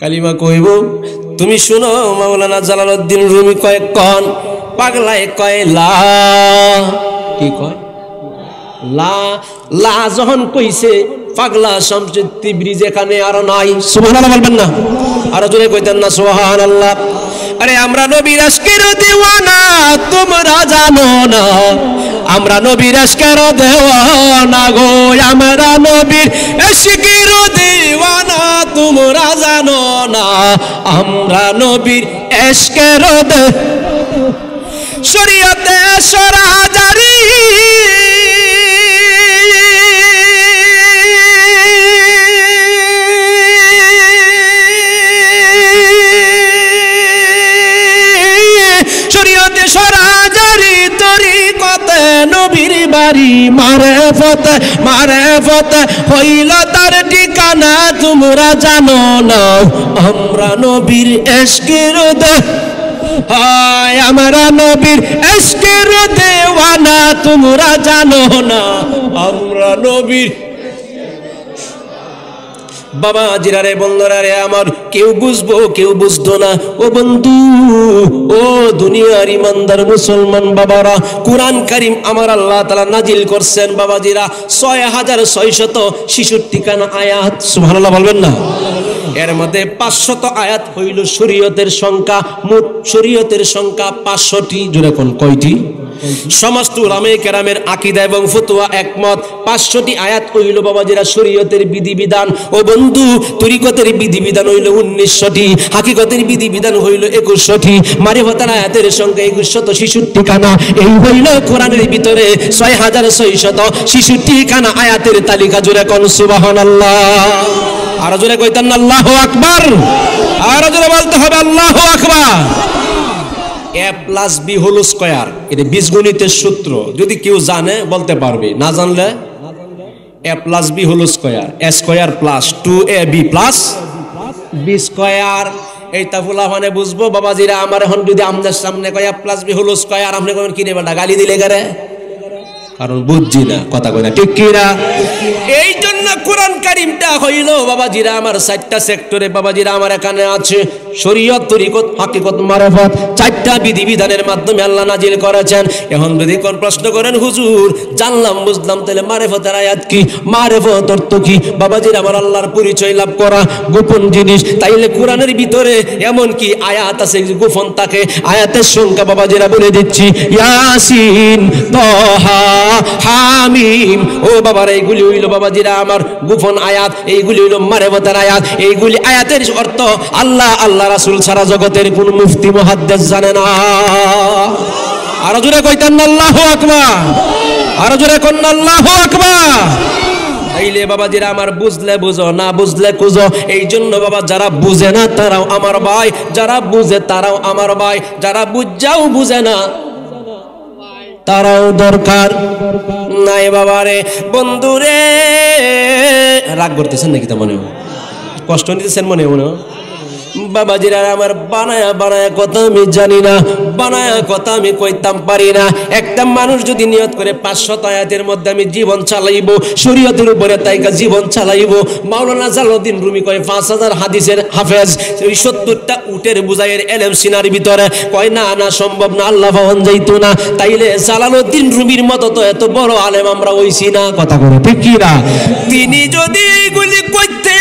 কালিমা কইব, তুমি শুনো। মাওলানা জালালউদ্দিন রুমি কয় কোন? পাগলায় কয় লা। কি কয়? লা। লা যখন কইছে পাগলা শামসুত তিবরিজ এখানে আর নাই। সুবহানাল্লাহ বলবেন না? আর জোরে কইতেন না সুবহানাল্লাহ। আরে আমরা নবীর আশকের দেওয়ানা, তোমরা জানো না, আমরা নবীর আশকের দেওয়ানা গো, আমরা নবীর আশকের দেওয়ানা, তোমরা জানো না, আমরা নবীর আশকের শরীয়তে সরাজারি নবীর বাড়ি মারেফত হইল তার ঠিকানা, তোমরা জানো না, আমরা নবীর ইশকের হায় আমরা নবীর ইশকের দেওয়ানা তোমরা জানো না আমরা নবীর বাবা জিরারে বন্ধুরা রে আমার কেউ বুঝবো কেউ বুঝতো না ও বন্ধু ও দুনিয়ার ইমানদার মুসলমান বাবারা কুরআন কারীম আমার আল্লাহ তাআলা নাজিল করছেন বাবা জিরা 6666 খানা আয়াত সুবহানাল্লাহ বলবেন না এর মধ্যে 500 আয়াত হইল শরীয়তের সংখ্যা মোট শরীয়তের সংখ্যা 500টি জোরে কোন কয়টি সমস্ত উলামায়ে কেরামের আকীদা এবং ফতোয়া একমত 500টি আয়াত হইল বাবাজিরা শরীয়তের বিধিবিধান ও বন্ধু তরিকতের বিধিবিধান হইল 1900টি হাকিকতের বিধিবিধান হইল 2100টি মারিফাতের আয়াতের সংখ্যা 2166 খানা এই হইল কোরআনের ভিতরে 6666 খানা আয়াতের তালিকা জোরে কোন সুবহানাল্লাহ আর জোরে কইতেন আল্লাহু আকবার আর জোরে বলতে হবে আল্লাহু আকবার a plus b whole square এটা বীজগণিতের সূত্র যদি কেউ জানে বলতে পারবে না জানলে a plus b whole square a square plus 2ab plus b square এইটা ফুলা মানে বুঝবো বাবাজিরা আমার এখন যদি আমাদের সামনে কয় a plus b whole square আপনি কোন কি নেবেন গালি দিলে করে কারণ বুঝছি না কথা কই না ঠিক কি না এই জন্য কোরআন কারীমটা হইল বাবাজিরা আমার 4টা সেক্টরে বাবাজিরা আমার এখানে আছে শরীয়ত তরিকত হাকিকত মারিফাত 4টা বিধিবিধানের মাধ্যমে আল্লাহ নাজিল করেছেন এখন যদি কোন প্রশ্ন করেন হুজুর জানলাম বুঝলাম তাহলে মারিফাতের আয়াত কি মারিফত অর্থ কি বাবাজিরা আমার আল্লাহর পরিচয় লাভ করা গোপন জিনিস তাইলে কোরআনের ভিতরে এমন কি আয়াত আছে যে গোপন থাকে আয়াতের সংখ্যা বাবাজিরা বলে দিচ্ছি ইয়াসিন তাহা হামিম ও বাবার এইগুলি হইল বাবাজিরা আমার গোপন আয়াত এইগুলি হইল মারিফাতের আয়াত এইগুলি আয়াতের অর্থ আল্লাহ আল্লাহ রাসূল সারা জগতের কোন মুফতি মুহাদ্দিস জানে না আর জোরে কইতেন আল্লাহু আকবার আর জোরে কোন আল্লাহু আকবার তাইলে বাবাজিরা আমার বুঝলে বুঝো না বুঝলে কুজো এই জন্য বাবা যারা বুঝে না তারাও আমার ভাই যারা বুঝে তারাও আমার ভাই যারা বুঝাও বুঝে না তারাও দরকার নাই বাবারে বন্ধুরে রাগ করতেছেন নাকি তা মনে হয় কষ্ট নিতেছেন মনে মনে বাবাজিরা আমার বানায়া বানায়া কথা আমি জানি না বানায়া কথা আমি কইতাম পারি না একটা মানুষ যদি নিয়ত করে 500 আয়াতের মধ্যে আমি জীবন চালাইবো শরীয়তের উপরে তাইকা জীবন চালাইবো মাওলানা জালালউদ্দিন রুমি কয় 5000 হাদিসের হাফেজ ওই 70টা উটের বুঝাইয়ের ইলম সিনার ভিতরে কয় না না সম্ভব না আল্লাহ পাওয়ান যাইতো না তাইলে জালালউদ্দিন রুমির মতো তো এত বড় আলেম আমরা হইছি না কথা বলে ঠিক কি না তিনি যদি এইগুলি কইতে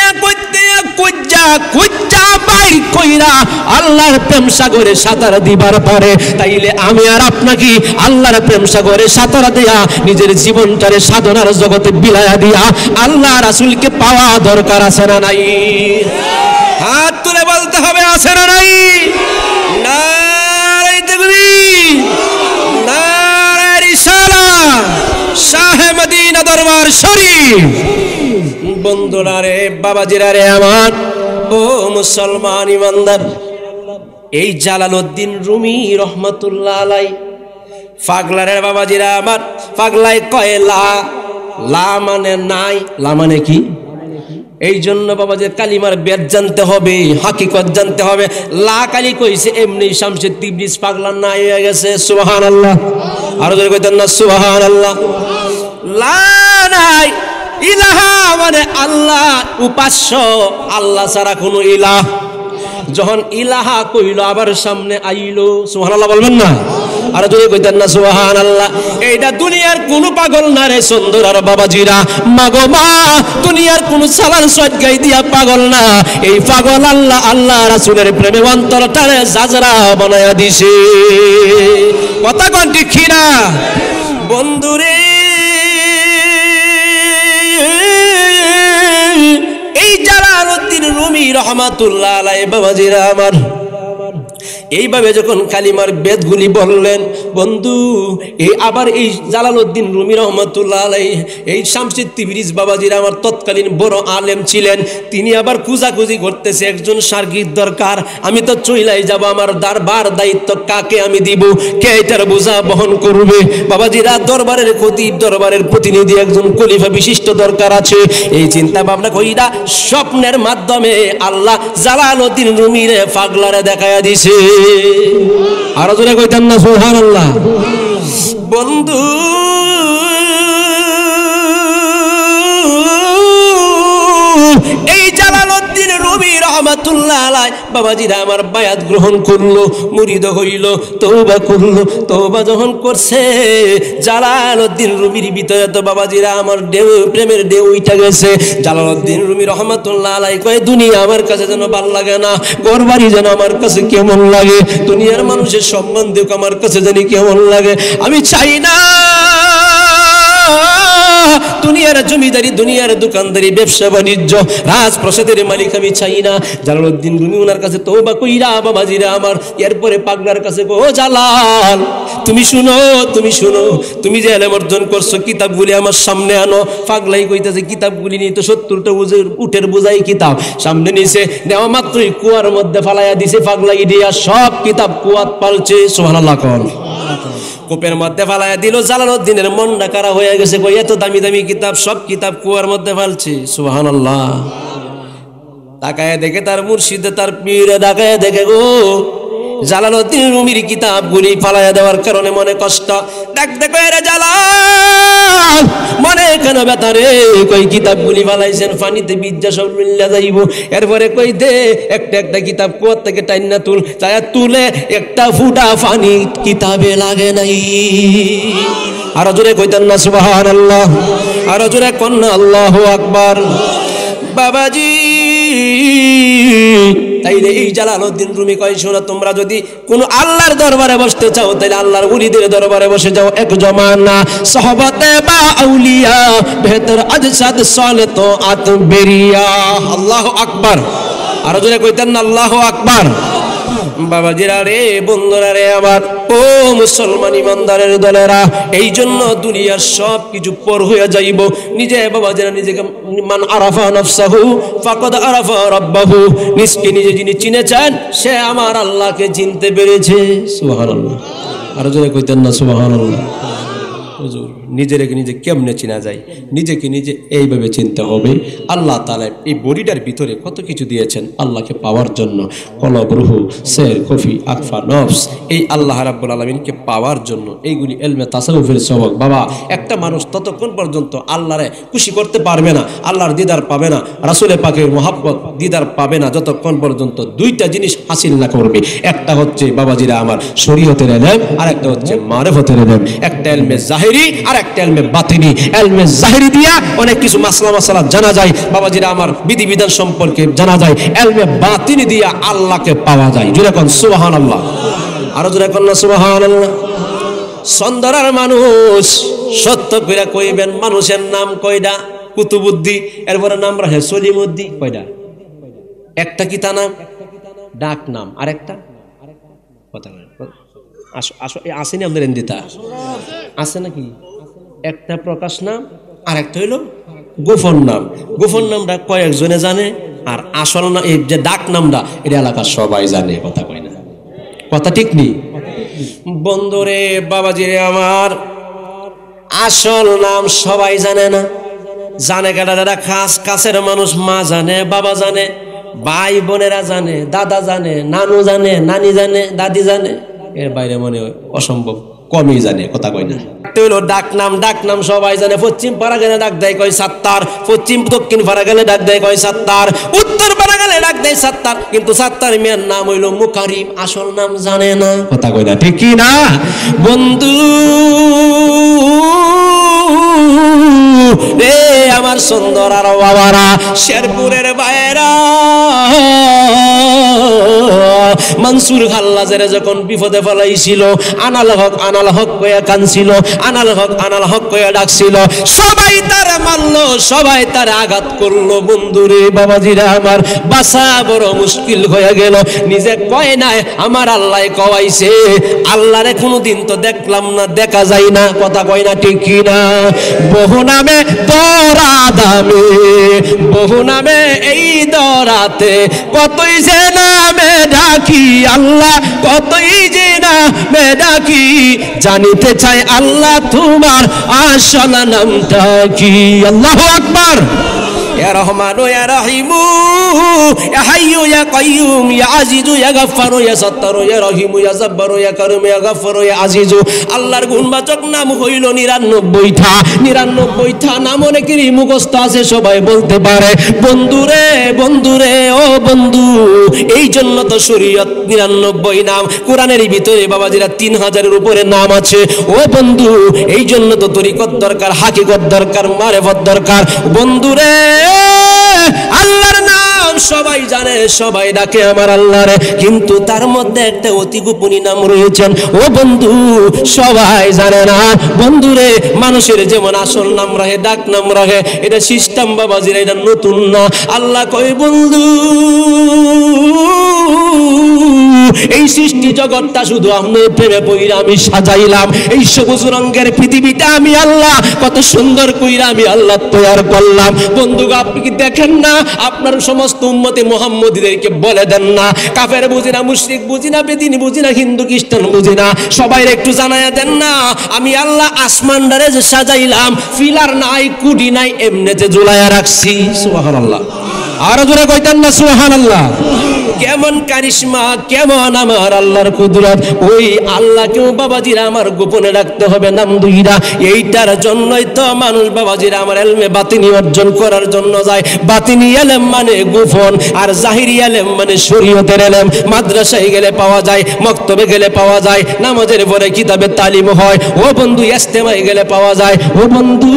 কুজ্জা বাই কইরা আল্লাহর প্রেম সাগরে সাঁতার দিবার পরে তাইলে আমি আর আপনাকে আল্লাহর প্রেম সাগরে সাঁতার দেয়া নিজের জীবনটারে সাধনার জগতে বিলায়া দিয়া আল্লাহ রাসূলকে পাওয়া দরকার আছে না নাই হাত তুলে বলতে হবে আছে না নাই নারে তাকবীর নারে রিসালাত শাহে মদিনা দরবার শরীফ বন্ধুরা রে বাবাজিরা রে আমার ও মুসলমান ইমানদার এই জালালউদ্দিন রুমি রহমাতুল্লাহ আলাই পাগলারে বাবাজিরা আমার পাগলাই কয় লা মানে নাই লা মানে কি এই জন্য বাবাজি কালিমার বেদ জানতে হবে হাকিকত জানতে হবে লা কালি কইছে এমনি শামসুদ তিবরিজ পাগলা নাই হয়ে গেছে সুবহানাল্লাহ আর জোরে কইতেন না সুবহানাল্লাহ লা নাই ইলাহা মানে আল্লাহ উপাস্য আল্লাহ ছাড়া কোনো ইলাহ যখন ইলাহা কইল আবার সামনে আইলো সুবহানাল্লাহ বলবেন না আর যদি কইতেন না সুবহানাল্লাহ এইটা দুনিয়ার কোন পাগল না রে সুন্দর আর বাবাজিরা মাগো মা দুনিয়ার কোন সালার সজ্ঞাই দিয়া পাগল না এই পাগল আল্লাহ আল্লাহ রাসূলের প্রেমে অন্তরটারে জাজরা বানায়া দিছে কথা কোন ঠিক কি না বন্ধুরে এই জালালউদ্দিন রুমি রহমাতুল্লাহ আলাইহি বাবাজিরা আমার এইভাবে যখন কালিমার বেদগুলি বললেন বন্ধু এই আবার এই জালালউদ্দিন রুমি রহমাতুল্লাহ আলাইহি এই শামসুদ তিবরিজ বাবাজিরা আমার তথ্য তৎকালীন বড় আলেম ছিলেন, তিনি আবার খুঁজাখুঁজি করতেছে একজন শাগির্দ দরকার, আমি তো চইলাই যাব, আমার দরবার দায়িত্ব কাকে আমি দিব, কে এটার বোঝা বহন করবে? বাবাজিরা, দরবারের খতিব, দরবারের প্রতিনিধি, একজন খলিফা বিশিষ্ট দরকার আছে। এই চিন্তা ভাবনা কইরা স্বপ্নের মাধ্যমে আল্লাহ জালালউদ্দিন রুমিরে পাগলারে দেখায়া দিছে। আরো জোরে কইতেন না সুবহানাল্লাহ। বন্ধু, এই জালালউদ্দিন রুমি রহমাতুল্লাহ আলাইহি বাবাজিরা আমার বায়াত গ্রহণ করলো, মুরিদ হইল, তওবা করলো। তওবা যখন করছে, জালালউদ্দিন রুমির ভিতরে তো বাবাজিরা আমার ঢেউ, প্রেমের ঢেউ উঠে গেছে। জালালউদ্দিন রুমি রহমাতুল্লাহ আলাইহি কয়, দুনিয়া আমার কাছে যেন ভাল লাগে না, ঘরবাড়ি যেন আমার কাছে কেমন লাগে, দুনিয়ার মানুষের সম্মান দেখ আমার কাছে জানি কেমন লাগে। আমি চাই না দুনিয়ার জমিদারি, দুনিয়ার দোকানদারি, ব্যবসা বাণিজ্য, রাজপ্রাসাদের মালিক আমি চাই না। জালালউদ্দিন রুমি ওনার কাছে তওবা কইরা বাবাজিরা আমার এরপরে পাগলার কাছে, ও জালাল, তুমি শুনো, তুমি শুনো, তুমি যে এলেম অর্জন করছো, কিতাবগুলি আমার সামনে আনো। পাগলাই কইতেছে, কিতাবগুলি নিয়ে তো 70টা উটের বোঝাই কিতাব সামনে নিছে, নেওয়া মাত্রই কুয়ার মধ্যে ফালাইয়া দিছে। পাগলাই দিয়া সব কিতাব কুয়াত পালছে। সুবহানাল্লাহ। কোন কোপের মধ্যে ফালাইয়া দিল। জালালউদ্দিনের মনটা কারা হয়ে গেছে, কই এত দামি দামি কিতাব, সব কিতাব কুয়ার মধ্যে ফালছে। সুবহানাল্লাহ। তাকায় দেখে তার মুর্শিদে, তার পীরে তাকায় দেখে, গো জালালউদ্দিন রুমির কিতাবগুলি ফালাইয়া দেওয়ার কারণে মনে কষ্ট। দেখ দেখো এরা জালাল, মনে কেন ব্যথা রে? কই কিতাবগুলি ফালাইছেন, পানিতে বিদ্যা সব মিল্লা যাইব। এরপরে কই দে একটা একটা কিতাব কুয়ার থেকে টাইনা তুল। চায়া তুলে একটা ফুটা পানি কিতাবে লাগে নাই। আরো জোরে কইতেন না সুবহানাল্লাহ। আরো জোরে কোন না আল্লাহু আকবার। বাবাজি, তাইলে এই জালালউদ্দিন রুমি কয়, শোনো, তোমরা যদি কোন আল্লাহর দরবারে বসতে চাও, তাহলে আল্লাহর ওলিদের দরবারে বসে যাও। এক জমানা সাহাবাতে বা আউলিয়া বেহতর আজসাদ সালে তো আত বেরিয়া। আল্লাহু আকবার। আরো জোরে কইতেন না আল্লাহু আকবার। বাবাজিরা রে, বন্ধুরা রে আমার, ও মুসলমান ইমানদারের দলেরা, এই জন্য দুনিয়ার সব কিছু পর হয়ে যাইব। নিজে বাবাজিরা নিজেকে, মান আরাফা নাফসাহু ফাকাদ আরাফা রাব্বাহু, নিজকে নিজে যিনি চিনেছেন সে আমার আল্লাহকে চিনতে পেরেছে। সুবহানাল্লাহ। আর জোরে কইতেন না সুবহানাল্লাহ। হুজুর, নিজেকে নিজে কেমনে চিনা যায়? নিজেকে নিজে এইভাবে চিনতে হবে। আল্লাহ তাআলা এই বডিটার ভিতরে কত কিছু দিয়েছেন আল্লাহকে পাওয়ার জন্য। কলব, রুহু, সের, কফি, আকফা, নফস, এই আল্লাহ রাব্বুল আলামিনকে পাওয়ার জন্য। এইগুলি ইলমে তাসাউফের সবক। বাবা, একটা মানুষ ততক্ষণ পর্যন্ত আল্লাহরে খুশি করতে পারবে না, আল্লাহর দিদার পাবে না, রাসূলের পাকের মহব্বত দিদার পাবে না, যতক্ষণ পর্যন্ত দুইটা জিনিস হাসিল না করবে। একটা হচ্ছে বাবাজিরা আমার শরীয়তের ইলম, আর একটা হচ্ছে মারিফতের ইলম। একটা ইলমে জাহিরি আর একটা ইলমে বাতিনি। ইলমে জাহিরি দিয়া অনেক কিছু মাসলা মাসালা জানা যায়, বাবাজিরা আমার বিধিবিধান সম্পর্কে জানা যায়। ইলমে বাতিনি দিয়া আল্লাহকে পাওয়া যায়। জোরে কোন সুবহানাল্লাহ। আরো জোরে কোন না সুবহানাল্লাহ। সন্দরার মানুষ সত্য কইরা কইবেন, মানুষের নাম কয়টা? কুতুবুদ্দি, এরপরে নাম রাখে সলিমুদ্দি। কয়টা? একটা কি তা নাম? ডাক নাম। আর একটা কথা আসেনি আমাদের এন্দিতা আছে নাকি? একটা প্রকাশ নাম, আর একটা হইল গোপন নাম। গোপন নামটা কয়েকজনে জানে, আর আসল নাম, এই যে ডাক নামটা, এটা এলাকার সবাই জানে। কথা কয় না? কথা ঠিক নেই? বন্ধুরে, বাবাজিরে আমার, আসল নাম সবাই জানে না। জানে কাটা যারা খাস কাছের মানুষ, মা জানে, বাবা জানে, ভাই বোনেরা জানে, দাদা জানে, নানু জানে, নানি জানে, দাদি জানে। এর বাইরে মনে হয় অসম্ভব কমই জানে। কথা কয় না? হইল ডাক নাম। ডাক নাম সবাই জানে। পশ্চিম পাড়া গেলে ডাক দেয় কয় সাত্তার, পশ্চিম দক্ষিণ পাড়া গেলে ডাক দেয় কয় সাত্তার, উত্তর পাড়া গেলে ডাক দেয় সাত্তার। কিন্তু সাত্তার মেয়ের নাম হইল মুকারিম, আসল নাম জানে না। কথা কয় না? ঠিক কি না বন্ধু রে আমার সুন্দর আর বাবারা, শেরপুরের ভাইয়েরা, মানসুর খাল্লাজের যখন বিপদে ফেলাইছিল, আনাল হক কইয়া কানছিল, আনাল হক কইয়া ডাকছিল, সবাই তারে মারলো, সবাই তারে আঘাত করলো। বন্ধুরে বাবাজিরা আমার, বাসা বড় মুশকিল হয়ে গেল। নিজে কয় নাই, আমার আল্লাহ কওয়াইছে। আল্লাহরে কোনোদিন তো দেখলাম না, দেখা যায় না, কথা কয় না ঠিক কি না? বহু নামে দরা দামে, বহু নামে এই দরাতে, কতই যে নামে ডাকি আল্লাহ, কতই যে নামে ডাকি, জানিতে চাই আল্লাহ তোমার আসল নামটা কি? আল্লাহু আকবার। ইয়া রহমানু ইয়া রহিমু ইয়া হাইয়ু ইয়া কাইয়ুম ইয়া আজিজু ইয়া গাফফারু ইয়া সাত্তারু ইয়া রহিমু ইয়া জাব্বারু ইয়া কারিমু ইয়া গাফফারু ইয়া আজিজু। আল্লাহর গুণবাচক নাম হইল 99টা। 99টা নাম অনেকেরই মুখস্থ আছে, সবাই বলতে পারে। বন্ধুরে বন্ধুরে ও বন্ধু, এই জন্য তো শরীয়ত 99 নাম। কোরআনের ভিতরে বাবাজিরা 3000-এর উপরে নাম আছে। ও বন্ধু, এই জন্য তো তরিকত দরকার, হাকিকত দরকার, মারিফত দরকার। বন্ধুরে, আল্লাহর নাম সবাই জানে, সবাই ডাকে আমার আল্লাহরে, কিন্তু তার মধ্যে একটা অতি গোপনী নাম রয়েছেন। ও বন্ধু, সবাই জানে না। বন্ধুরে, মানুষের যেমন আসল নাম রাখে, ডাক নাম রাখে, এটা সিস্টেম বাবাজিরা, এটা নতুন না। আল্লাহ কয় বন্ধু, এই সৃষ্টি জগৎটা শুধু আপনার প্রেমে পইরা আমি সাজাইলাম। এই সবুজ রঙের পৃথিবীটা আমি আল্লাহ কত সুন্দর কইরা আমি আল্লাহ তৈরি করলাম। বন্ধু, আপনি কি দেখেন না? আপনার সমস্ত উম্মতে মুহাম্মদীদেরকে বলে দেন না, কাফের বুঝি না, মুশরিক বুঝি না, বেদিনী বুঝি না, হিন্দু খ্রিস্টান বুঝি না, সবাই একটু জানায়া দেন না, আমি আল্লাহ আসমানটারে যে সাজাইলাম, ফিলার নাই, কুডি নাই, এমনিতে ঝুলাইয়া রাখছি। সুবহানাল্লাহ। আরো জোরে কইতেন না সুবহানাল্লাহ? কেমন কারিশমা, কেমন আমার আল্লাহর কুদরত। ওই আল্লাহকেও বাবাজিরা আমার গোপনে রাখতে হবে নাম দুইটা। এইটার জন্যই তো মানুষ বাবাজিরা আমার ইলমে বাতিনি অর্জন করার জন্য যায়। বাতিনি ইলম মানে গোপন, আর জাহিরি ইলম মানে শরীয়তের ইলম। মাদ্রাসায় গেলে পাওয়া যায়, মক্তবে গেলে পাওয়া যায়, নামাজের পরে কিতাবে তালিম হয়। ও বন্ধু, ইজতেমায় গেলে পাওয়া যায়। ও বন্ধু,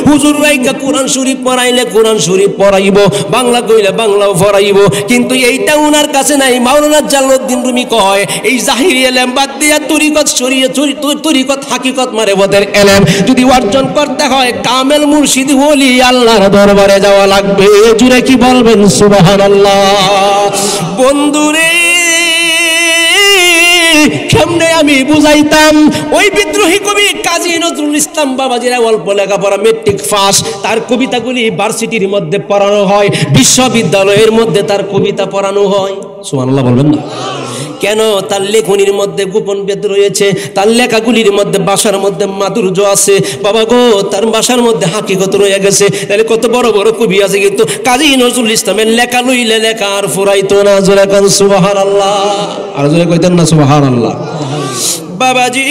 হুজুর রাইকা কোরআন শরীফ পড়াইলে কোরআন শরীফ পড়াইব, বাংলা কইলে বাংলাও পড়াইব, কিন্তু এইটা উনার কাছে নাই। মাওলানা জালালউদ্দিন রুমি কয়, এই জাহিরি ইলম বাদ দিয়া তরিকত, শরীয়ত, তরিকত, হাকিকত, মারিফতের ইলম যদি অর্জন করতে হয়, কামেল মুর্শিদ ওলি আল্লাহর দরবারে যাওয়া লাগবে। জুড়ে কি বলবেন সুবহানাল্লাহ? বন্ধুরে, কেমনে আমি বুঝাইতাম? ওই বিদ্রোহী কবি কাজী নজরুল ইসলাম বাবাজিরা অল্প লেখাপড়া, মেট্রিক পাস, তার কবিতাগুলি ভার্সিটির মধ্যে পড়ানো হয়, বিশ্ববিদ্যালয়ের মধ্যে তার কবিতা পড়ানো হয়। সুবহানাল্লাহ বলবেন না? কেন? তার লেখনির মধ্যে গোপন ভেদ রয়েছে, তার লেখাগুলির মধ্যে ভাষার মধ্যে মাধুর্য আছে। বাবা গো, তার ভাষার মধ্যে হাকিকত রয়ে গেছে। তাহলে কত বড় বড় কবি আছে, কিন্তু কাজী নজরুল ইসলামের লেখা লইলে লেখা আর ফুরাইতো না। জোরে কোন সুবহানাল্লাহ? আর জোরে কইতেন না সুবহানাল্লাহ? বাবাজি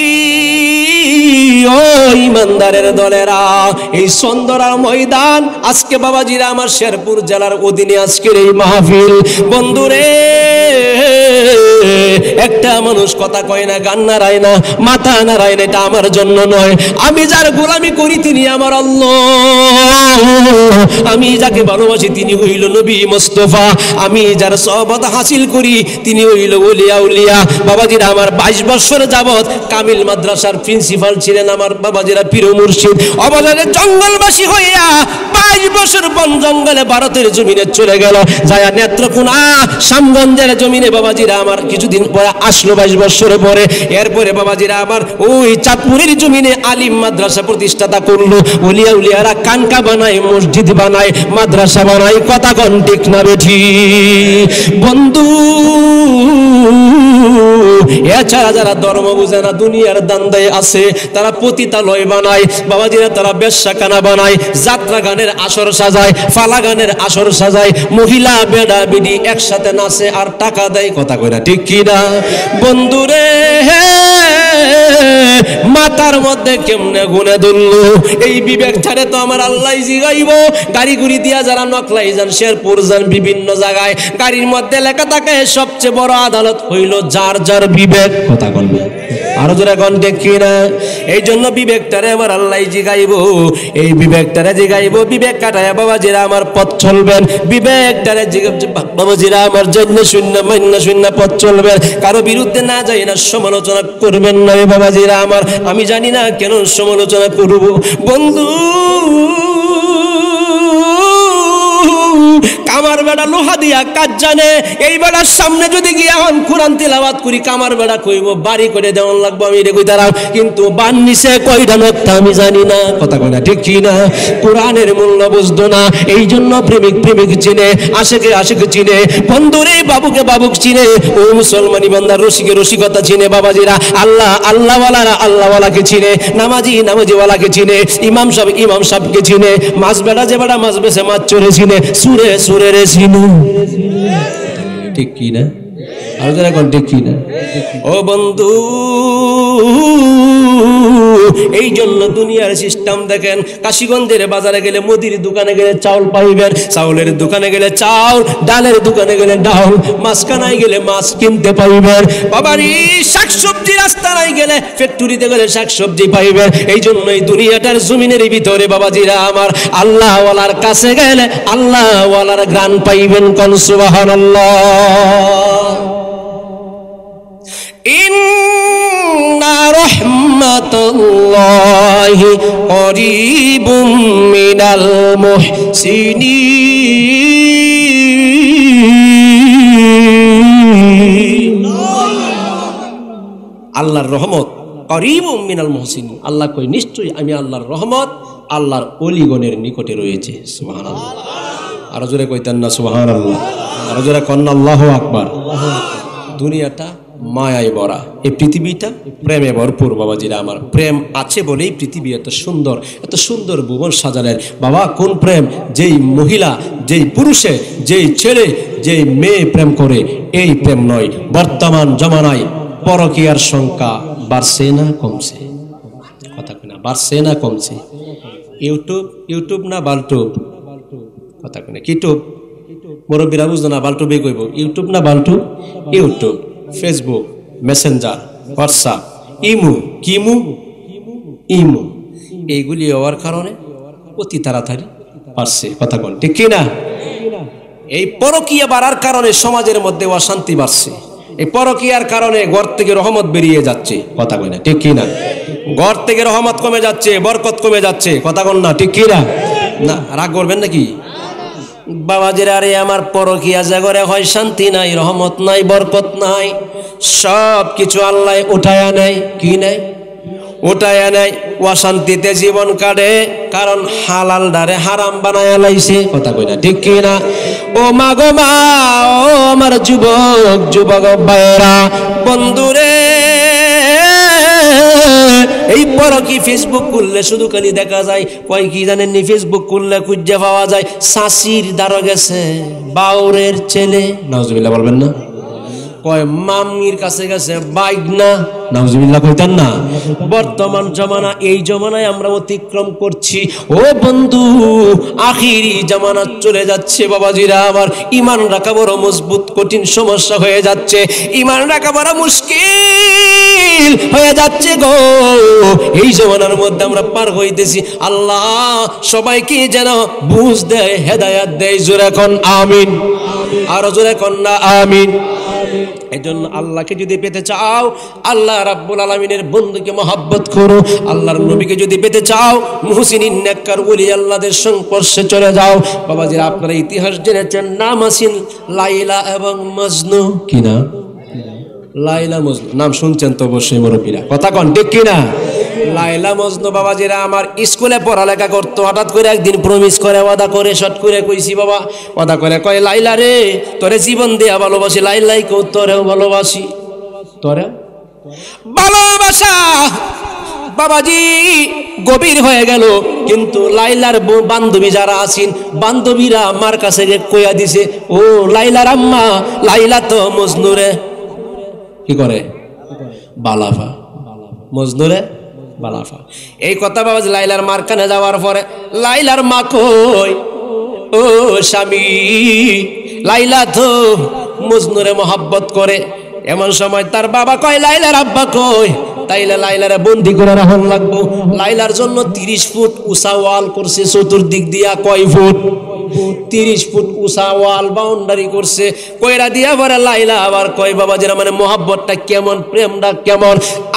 ও ইমানদারের দলেরা, এই সন্দরার ময়দান আজকে বাবাজিরা আমার শেরপুর জেলার অধীনে আজকের এই মাহফিল। বন্ধুরে, একটা মানুষ কথা কয় না, গান নাড়ায় না, মাথা নাড়ায় না, এটা আমার জন্য নয়। আমি যার গোলামি করি তিনি আমার আল্লাহ। আমি যাকে ভালোবাসি তিনি হইল নবী মুস্তাফা। আমি যার সহবত হাসিল করি তিনি হইল ওলিয়া উলিয়া। বাবাজিরা আমার 22 বছর যাবত কামিল মাদ্রাসার প্রিন্সিপাল ছিলেন আমার বাবাজিরা পীর মুর্শিদ। অবদানে জঙ্গলবাসী হইয়া 22 বছর বন জঙ্গলে ভারতের জমিনে চলে গেল, যায় নেত্রকোনা শ্যামগঞ্জের জমিনে বাবাজিরা আমার কিছুদিন পরে আসলো 22 বছর পরে। এরপরে বাবাজিরা আমার ওই চাঁদপুরের জমিনে আলিম মাদ্রাসা প্রতিষ্ঠাতা করলো। ওলিয়া উলিয়ারা কানকা বানায়, মসজিদ বানায়, মাদ্রাসা বানায়। কথা কোন ঠিক না বেঠি? বন্ধু, এছাড়া যারা ধর্ম বুঝে না, দুনিয়ার দান্দায় আছে, তারা পতিতালয় বানায় বাবাজিরা, তারা বেশ্যাখানা বানায়, যাত্রা গানের আসর সাজায়, ফালা গানের আসর সাজায়, মহিলা বেডা বিডি একসাথে নাচে আর টাকা দেয়। কথা কইরা ঠিক কি না? বন্ধুরে, মাথার মধ্যে কেমনে গুনে ধরলো এই বিবেক ছাড়ে তো আমার আল্লাহ জিগাইব। গাড়ি গুড়ি দিয়া যারা নকলাই যান, শেরপুর যান, বিভিন্ন জায়গায় গাড়ির মধ্যে লেখা থাকে সবচেয়ে বড় আদালত হইল যার যার বিবেক। কথা বলবে আরো জোরে কোন ঠিক কিনা? এই জন্য বিবেকটারে আমার আল্লাহ জিগাইব, এই বিবেকটারে জিগাইব, বিবেক কাটায় বাবাজিরা আমার পথ চলবেন, বিবেকটারে বাবাজিরা আমার জন্য শূন্য মান্য শূন্য পথ চলবেন, কারো বিরুদ্ধে না যাই না, সমালোচনা করবেন না বাবাজিরা আমার। আমি জানি না কেন সমালোচনা করব বন্ধু, কামার বেড়া লোহা দিয়া কাজ জানে, এই বেড়ার সামনে যদি গিয়া কোরআন তিলাওয়াত করি কামার বেড়া কইব বাড়ি করে দেওয়ান লাগবো, আমি রে কই দাঁড়াও, কিন্তু বান নিচে কয়টা নক্তা আমি জানি না, কথা কয় না ঠিক কি না? কোরআনের মূল্য বুঝতো না, এই জন্য প্রেমিক প্রেমিক চিনে, আশেকে আশেক চিনে, বন্ধুরে বাবুকে বাবুক চিনে, ও মুসলমানি বান্দার রসিকে রসিকতা চিনে বাবাজিরা, আল্লাহ আল্লাহওয়ালারা আল্লাহওয়ালাকে চিনে, নামাজি নামাজিওয়ালাকে চিনে, ইমাম সাহেবকে চিনে, মাছ বেড়া যে বেড়া মাছ বেছে মাছ চড়ে চিনে, সুরে সুরে রে চিনু, ঠিক কি না? আর যারা কোন ঠিক কি না? ও বন্ধু, এই জন্য দুনিয়ার সিস্টেম দেখেন, কাশীগঞ্জের বাজারে গেলে মুদির দোকানে গেলে চাউল পাইবেন, চাউলের দোকানে গেলে চাউল, ডালের দোকানে গেলে ডাল, মাছখানায় গেলে মাছ কিনতে পাইবেন, বাবারি শাকসবজি রাস্তায় গেলে ফ্যাক্টরিতে গেলে শাকসবজি পাইবেন। এই জন্য এই দুনিয়াটার জমিনের ভিতরে বাবাজিরা আমার আল্লাহওয়ালার কাছে গেলে আল্লাহওয়ালার গ্রাণ পাইবেন, কোন সুবহানাল্লাহ। ইন্না রাহমাতাল্লাহি করিবুম মিনাল মুহসিনিন। আল্লাহর রহমত করিবুম মিনাল মুহসিনিন, আল্লাহ কই নিশ্চয়ই আমি আল্লাহর রহমত আল্লাহর ওলিগণের নিকটে রয়েছে। সুবহানাল্লাহ, আরো জোরে কইতেন না সুবহানাল্লাহ, আরো জোরে কন্না আল্লাহু আকবার। দুনিয়াটা মায়ায় ভরা, এই পৃথিবীটা প্রেমে ভরপুর বাবাজিরা আমার, প্রেম আছে বলেই পৃথিবী এত সুন্দর, এত সুন্দর ভুবন সাজালেন বাবা। কোন প্রেম? যেই মহিলা, যেই পুরুষে, যেই ছেলে, যেই মেয়ে প্রেম করে, এই প্রেম নয়। বর্তমান জমানায় পরকীয়ার সংখ্যা বাড়ছে না কমছে? কথা কই না, বাড়ছে না কমছে? ইউটিউব না বালটুব? কথা কই না, কিটুব? মুরব্বীরা বুঝতো না, বালটুবে কইব। ইউটিউব না বালটুব? ইউটিউব, ফেসবুক, মেসেঞ্জার, হোয়াটসঅ্যাপ, ইমু, এইগুলি হওয়ার কারণে অতি তাড়াতাড়ি বাড়ছে। কথা কোন ঠিক কি না? এই পরকীয়া বাড়ার কারণে সমাজের মধ্যে অশান্তি বাড়ছে, এই পরকীয়ার কারণে ঘর থেকে রহমত বেরিয়ে যাচ্ছে। কথা কই না ঠিক কি না? ঘর থেকে রহমত কমে যাচ্ছে, বরকত কমে যাচ্ছে। কথা কোন না ঠিক কি না? না রাগ করবেন নাকি বাবাজিরা? আরে আমার পরকীয়া জাগরে হয় শান্তি নাই, রহমত নাই, বরকত নাই, সব কিছু আল্লাহ উঠায়া নেয়। কি নেয়? উঠায়া নেয়, অশান্তিতে জীবন কাটে, কারণ হালাল ডারে হারাম বানায়া লাইছে। কথা কই না ঠিক কি না? ও মা গো মা, ও আমার যুবক ভাইরা, বন্ধুরে, এই পরকী ফেসবুক খুললে শুধু খালি দেখা যায়, কয় কি জানেননি? ফেসবুক খুললে খুঁজে পাওয়া যায় শাশির দ্বারা গেছে বাউরের ছেলে, নাউজুবিল্লাহ বলবেন না? কয় মামির কাছে গেছে বাইক না, নাউজুবিল্লাহ কইতেন না? বর্তমান জমানা, এই জমানায় আমরা অতিক্রম করছি। ও বন্ধু, আখিরি জামানা চলে যাচ্ছে বাবাজিরা আমার। ইমান রাখা বড় মজবুত, কঠিন সমস্যা হয়ে যাচ্ছে, ইমান রাখা বড় মুশকিল হয়ে যাচ্ছে গো। এই জমানার মধ্যে আমরা পার হইতেছি। আল্লাহ সবাইকে যেন বুঝ দেয়, হেদায়াত দেয়। জোরে কোন আমিন, আরো জোরে কোন না আমিন। এই জন্য আল্লাহকে যদি পেতে চাও, আল্লাহ রাব্বুল আলামিনের বন্ধুকে মহব্বত করো। আল্লাহর নবীকে যদি পেতে চাও, মুহসিনিন নেককার ওলি আল্লাহদের সংস্পর্শে চলে যাও। বাবাজিরা, আপনারা ইতিহাস জেনেছেন, নাম আছেন লাইলা এবং মজনু। কি না? লাইলা মজনু নাম শুনছেন তো অবশ্যই মুরব্বীরা, কথা কন ঠিক কিনা? লাইলা মজনু বাবাজিরা আমার স্কুলে পড়ালেখা করতো, হঠাৎ করে একদিন প্রমিস করে, ওয়াদা করে, শট করে কইছি বাবা, ওয়াদা করে কয় লাইলা রে, তোরে জীবন দিয়া ভালোবাসি, লাইলাই কো তোরেও ভালোবাসি। তোরে ভালোবাসা বাবাজি গভীর হয়ে গেল, কিন্তু লাইলার বান্ধবী যারা আছেন, বান্ধবীরা আমার কাছে কইয়া দিছে, ও লাইলার আম্মা, লাইলা তো মজনুরে কি করে? বালাফা। মজনুরে বালাফা। এই কথা বাবাজি লাইলার মার কানে যাওয়ার পরে লাইলার মা কই, ও স্বামী, লাইলা তো মজনুরে মহব্বত করে। এমন সময় তার বাবা কয়, লাইলার আব্বা কই? তাইলে লাইলারে বন্দি করে রাখন লাগবো। লাইলার জন্য 30 ফুট উঁচা ওয়াল করছে, চতুর্দিক দিয়া কয় ফুট? 30 ফুট উঁচা ওয়াল বাউন্ডারি করছে। কইরা দিয়া পরে লাইলা আবার কয় বাবাজিরা মানে মহাব্বতটা কেমন, প্রেমটা কেমন,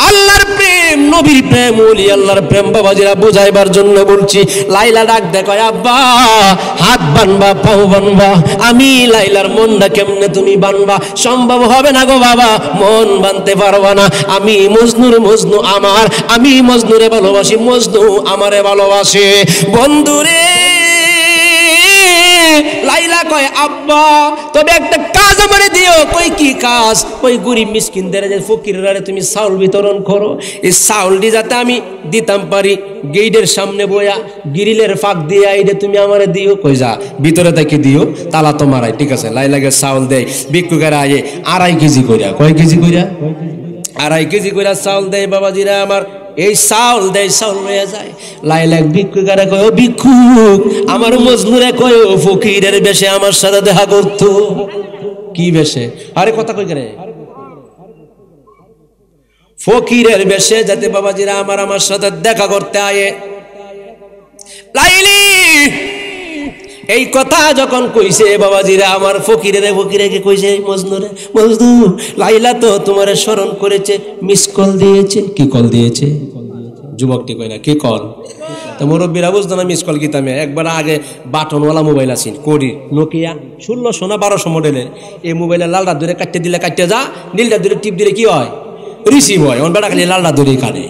আল্লাহর প্রেম, নবীর প্রেম, ওলি আল্লাহর প্রেম বাবাজিরা বুঝাইবার জন্য বলছি। লাইলা ডাক দেয়, কয় আব্বা হাত বানবা, পাও বানবা, আমি লাইলার মনটা কেমনে তুমি বানবা? সম্ভব হবে না গো বাবা, মন বানতে পারবা না। আমি মজনুর মজনু আমার, আমি মজনুরে ভালোবাসি, মজনু আমারে ভালোবাসে। বন্ধুরে লাইলা কয় আব্বা তবে একটা কাজ আমারে দিও। কই কি কাজ? কই গরিব মিসকিনদের যে ফকিররা তুমি চাউল বিতরণ করো, এই চাউলটি যাতে আমি দিতাম পারি, গেইটের সামনে বয়া গ্রিলের ফাঁক দিয়ে এইটা তুমি আমারে দিও। কই যা ভিতরে থেকে দিও, তালা তো মারাই। ঠিক আছে, লাইলাকে চাউল দেয়, ভিক্ষুকেরা আয়ে 2.5 কেজি কইরা, কয় কেজি কইরা? 2.5 কেজি কইরা চাউল দেয় বাবাজিরা আমার। এই চাউল দেয়, চাউল লইয়া যায়। লাইলা ভিক্ষুকারে কয়, ও ভিক্ষুক আমার মজনুরে কয় ফকিরের বেশে আমার সাথে দেখা করতো। কি বেশে? আরে কথা কই করে, ফকিরের বেশে যাতে বাবাজিরা আমার সাথে দেখা করতে আয়ে। লাইলি এই কথা যখন কইছে বাবাজিরা আমার, ফকিরে কইছে মজনুরে, মজনু লাইলা তো তোমারে স্মরণ করেছে, মিস কল দিয়েছে। কি কল দিয়েছে? যুবকটি কয় না কি কল? তো মুরব্বীরা বুঝতো না মিস কল কি। আমি একবার আগে বাটনওয়ালা মোবাইল আছি, কোডি নোকিয়া 1600 না 1200 মডেলের। এই মোবাইলে লালটা ধরে কাটতে দিলে কাটতে যা, নীলটা ধরে টিপ দিলে কি হয়? রিসিভ হয়। ওর বেটা খালি লালটা ধরেই কাটে,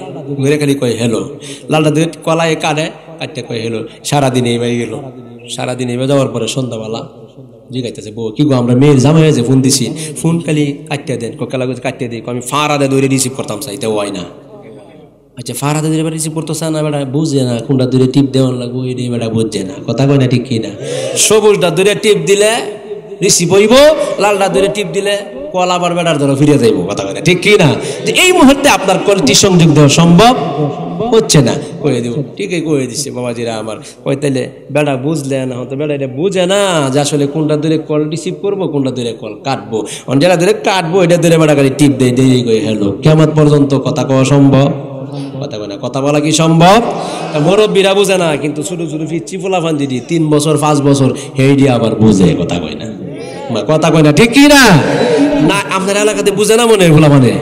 ধরে খালি কয় হ্যালো, লালটা ধরে কলায় কাটে, কাটতে কয় হ্যালো। সারাদিন এইভাবে গেল। সারাদিন এইভাবে যাওয়ার পরে সন্ধ্যাবেলা জিগাইতেছে, বউ কি গো আমরা মেয়ের জামাই হয়েছে, ফোন দিছি, ফোন খালি কাটতে দেন। কেলা কাটতে দিই, আমি ফারাদে ধরে রিসিভ করতাম চাইতে হয় না। আচ্ছা ফারাদে ধরে রিসিভ করতে চায় না, বেটা বুঝে না কোনটা ধরে টিপ দেওয়ার লাগবো, এটাই বেটা বুঝছে না। কথা কয় না ঠিক কি না? সবুজটা ধরে টিপ দিলে রিসিভ হইব, লালটা ধরে টিপ দিলে কল আবার বেটার ধরো ফিরে যাইব। কথা কয় না ঠিক কি না? যে এই মুহূর্তে আপনার কলটি সংযোগ দেওয়া সম্ভব হচ্ছে না, কয়ে দেব। ঠিকই কয়ে দিচ্ছে বাবাজিরা আমার। কয় তাইলে বেটা বুঝলে না, হয়তো বেটা এটা বুঝে না যে আসলে কোনটা ধরে কল রিসিভ করবো, কোনটা ধরে কল কাটবো। যেটা ধরে কাটবো এটা ধরে বেটা খালি টিপ দেয়, দেরি কই হ্যালো। কেমন পর্যন্ত কথা কওয়া সম্ভব? কথা কয় না, কথা বলা কি সম্ভব? মুরব্বীরা বুঝে না, কিন্তু ছোট ছোট পিচ্ছি পোলাপান দিদি 3 বছর 5 বছর হেইডি আবার বুঝে। কথা কয় না, কথা কয় না ঠিক কি না? না আপনার এলাকাতে বুঝে না মনে হয় মানে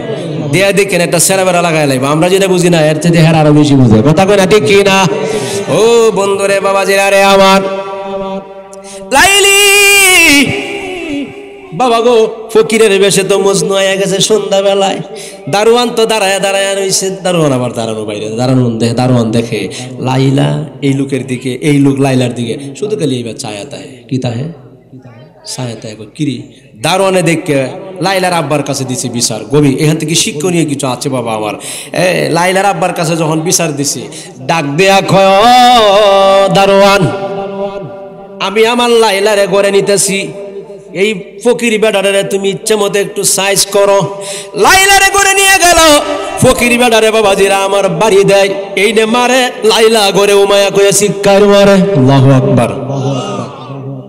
দেয়া দেখেন একটা সেরাবেরা লাগাই লাইব, আমরা যেটা বুঝি না এর চেয়ে হের আরো বেশি বুঝে। কথা কয় না ঠিক কি না? ও বন্ধুরে বাবাজিরা রে আমার, লাইলি বাবা গো ফকিরের বেশে তো মজনু হয়ে গেছে। সন্ধ্যাবেলায় দারোয়ান তো দাঁড়ায় দাঁড়ায় রয়েছে। দারোয়ান আবার দাঁড়ানো বাইরে, দারোয়ান দেখে লাইলা এই লোকের দিকে, এই লোক লাইলার দিকে শুধু খালি এইবার ছায়া তাহে। কি তাহে? ছায়া তাহে। কিরি দারোয়ানে দেখে লাইলার আব্বার কাছে দিছে বিচার। গভীর এখান থেকে শিক্ষণীয় কিছু আছে বাবা আমার। লাইলার আব্বার কাছে যখন বিচার দিছে, ডাক দেয়া কয়, দারোয়ান আমি আমার লাইলারে ঘরে নিতেছি, এই ফকির বেডারে তুমি ইচ্ছে মতো একটু সাইজ করো। লাইলারে করে নিয়ে গেল। ফকির বেডারে বাবাজিরা আমার বাড়ি দেয়, এই নে মারে। লাইলা ঘরে উমায়া কয়ে চিৎকার মারে, আল্লাহু আকবার।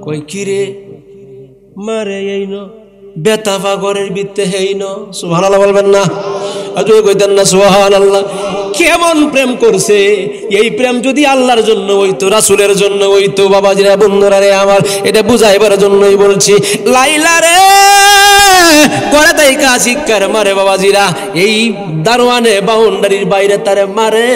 কই কিরে মারে? এই ন বেতাফা ঘরের ভিতরে হেই ন। সুবহানাল্লাহ বলবেন না? আজও কইতেন না সুবহানাল্লাহ? কেমন প্রেম করছে! এই প্রেম যদি আল্লাহর জন্য হইতো, রাসূলের জন্য হইতো বাবাজিরা বন্ধুরা রে আমার, এটা বুঝাইবার জন্যই বলছি। লাইলা রে ঘরে তাইকা চিৎকার মারে বাবাজিরা। এই দারোয়ানে বাউন্ডারির বাইরে তারে মারে,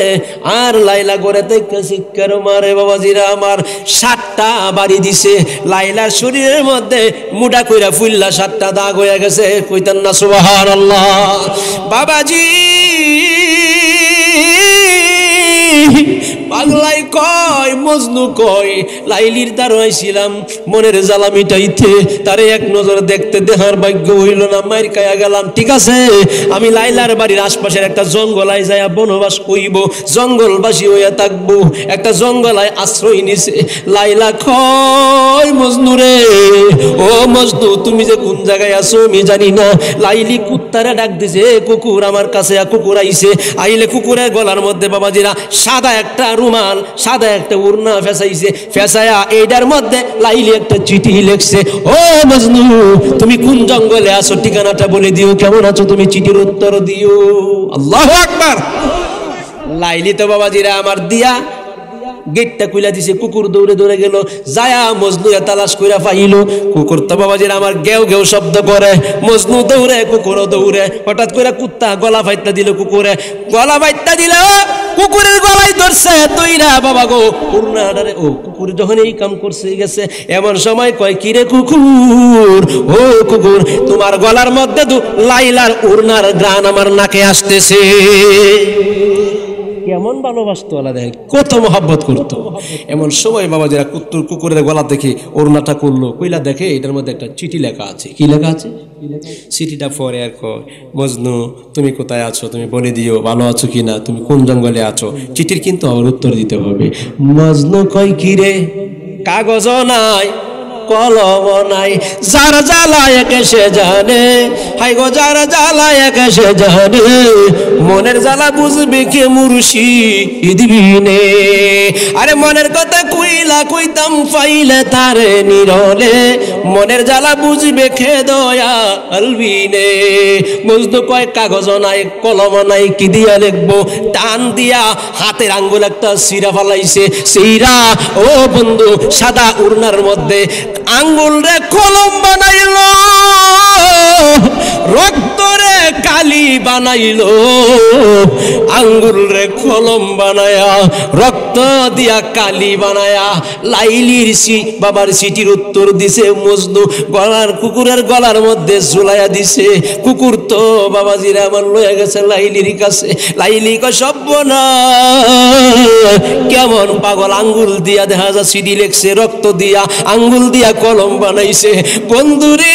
আর লাইলা ঘরে তাইকা চিৎকার মারে বাবাজিরা আমার। 7টা বাড়ি দিছে। লাইলার শরীরের মধ্যে মুডা কইরা ফুল্লা 7টা দাগ হয়ে গেছে। কইতেন না সুবহানাল্লাহ? বাবাজি পাগলাই কয়, মজনু কয় লাইলির দাঁড়াইছিলাম মনের জ্বালা মিটাইতে, তারে এক নজর দেখতে দেখার ভাগ্য হইল না, মাইর খাইয়া গেলাম। ঠিক আছে, আমি লাইলার বাড়ির আশপাশের একটা জঙ্গলায় যাইয়া বনবাস কইব, জঙ্গলবাসী হইয়া থাকবো। একটা জঙ্গলায় আশ্রয় নিছে। লাইলা কয়, মজনু রে, ও মজনু তুমি যে কোন জায়গায় আছো আমি জানি না। লাইলি কুত্তারে ডাক দিছে, কুকুর আমার কাছে। কুকুর আইছে, আইলে কুকুরের গলার মধ্যে বাবাজিরা সাদা একটা রুমাল, সাদা একটা উড়না ফেসাইছে। ফেসায়া এইটার মধ্যে লাইলি একটা চিঠি লিখছে, ও মজনু তুমি কোন জঙ্গলে আছো ঠিকানাটা বলে দিও, কেমন আছো তুমি চিঠির উত্তর দিও। আল্লাহু আকবার। লাইলি তো বাবাজিরা আমার দিয়া গেটটা খুলে দিছে, কুকুর দৌড়ে দৌড়ে গেল, যায়া মজনু তালাশ কইরা পাইল। কুকুর তো বাবাজিরা আমার গেও গেও শব্দ করে, মজনু দৌড়ে কুকুরও দৌড়ে। হঠাৎ করে কুত্তা গলা ফাইটটা দিল, কুকুরে গলা ফাইটটা দিল, কুকুরের গলায় ধরছে তৈরা বাবা গো উড়নাটারে। ও কুকুর যখন এই কাম করছে গেছে, এমন সময় কয় কিরে কুকুর, ও কুকুর তোমার গলার মধ্যে তো লাইলার উড়নার গ্রান আমার নাকে আসতেছে। কেমন ভালোবাসতো আল্লাহ, দেখেন কত মহব্বত করতো। এমন সময় বাবাজিরা কুকুরের গলা দেখে ওড়নাটা করলো, কইলা দেখে এটার মধ্যে একটা চিঠি লেখা আছে। কি লেখা আছে? চিঠিটা পরে আর কয়, মজনু তুমি কোথায় আছো তুমি বলে দিও, ভালো আছো কিনা, তুমি কোন জঙ্গলে আছো। চিঠির কিন্তু আমার উত্তর দিতে হবে। মজনু কয় কি রে, কাগজ নাই কলম নাই, যার জ্বালায় সে জানে, হাই গো যার জ্বালায় সে জানে, মনের জ্বালা বুঝবে কে মুর্শিদ বিনে। আরে মনের কথা কইলা কইতাম পাইলে তারে নিরলে, মনের জ্বালা বুঝবে খে দয়াল বিনে। মজনু কয় কাগজ নাই কলম নাই, কি দিয়া লিখবো, টান দিয়া হাতের আঙ্গুল একটা সিরা ফালাইছে। সিরা ও বন্ধু সাদা উড়নার মধ্যে আঙ্গুল রে কলম বানাইল, রক্ত রে কালি বানাইল। আঙ্গুল রে কলম বানায়া, রক্ত দিয়া কালি বানায়া লাইলির বাবার চিঠির উত্তর দিছে। মজনু গলার কুকুরের গলার মধ্যে ঝুলাইয়া দিছে। কুকুর তো বাবাজিরা আমার লয়ে গেছে লাইলির কাছে। লাইলি কয় সর্বনা, কেমন পাগল, আঙ্গুল দিয়া দেখা যায় চিঠি লেখছে, রক্ত দিয়া আঙ্গুল দিয়া কলম বানাইছে। বন্ধুরে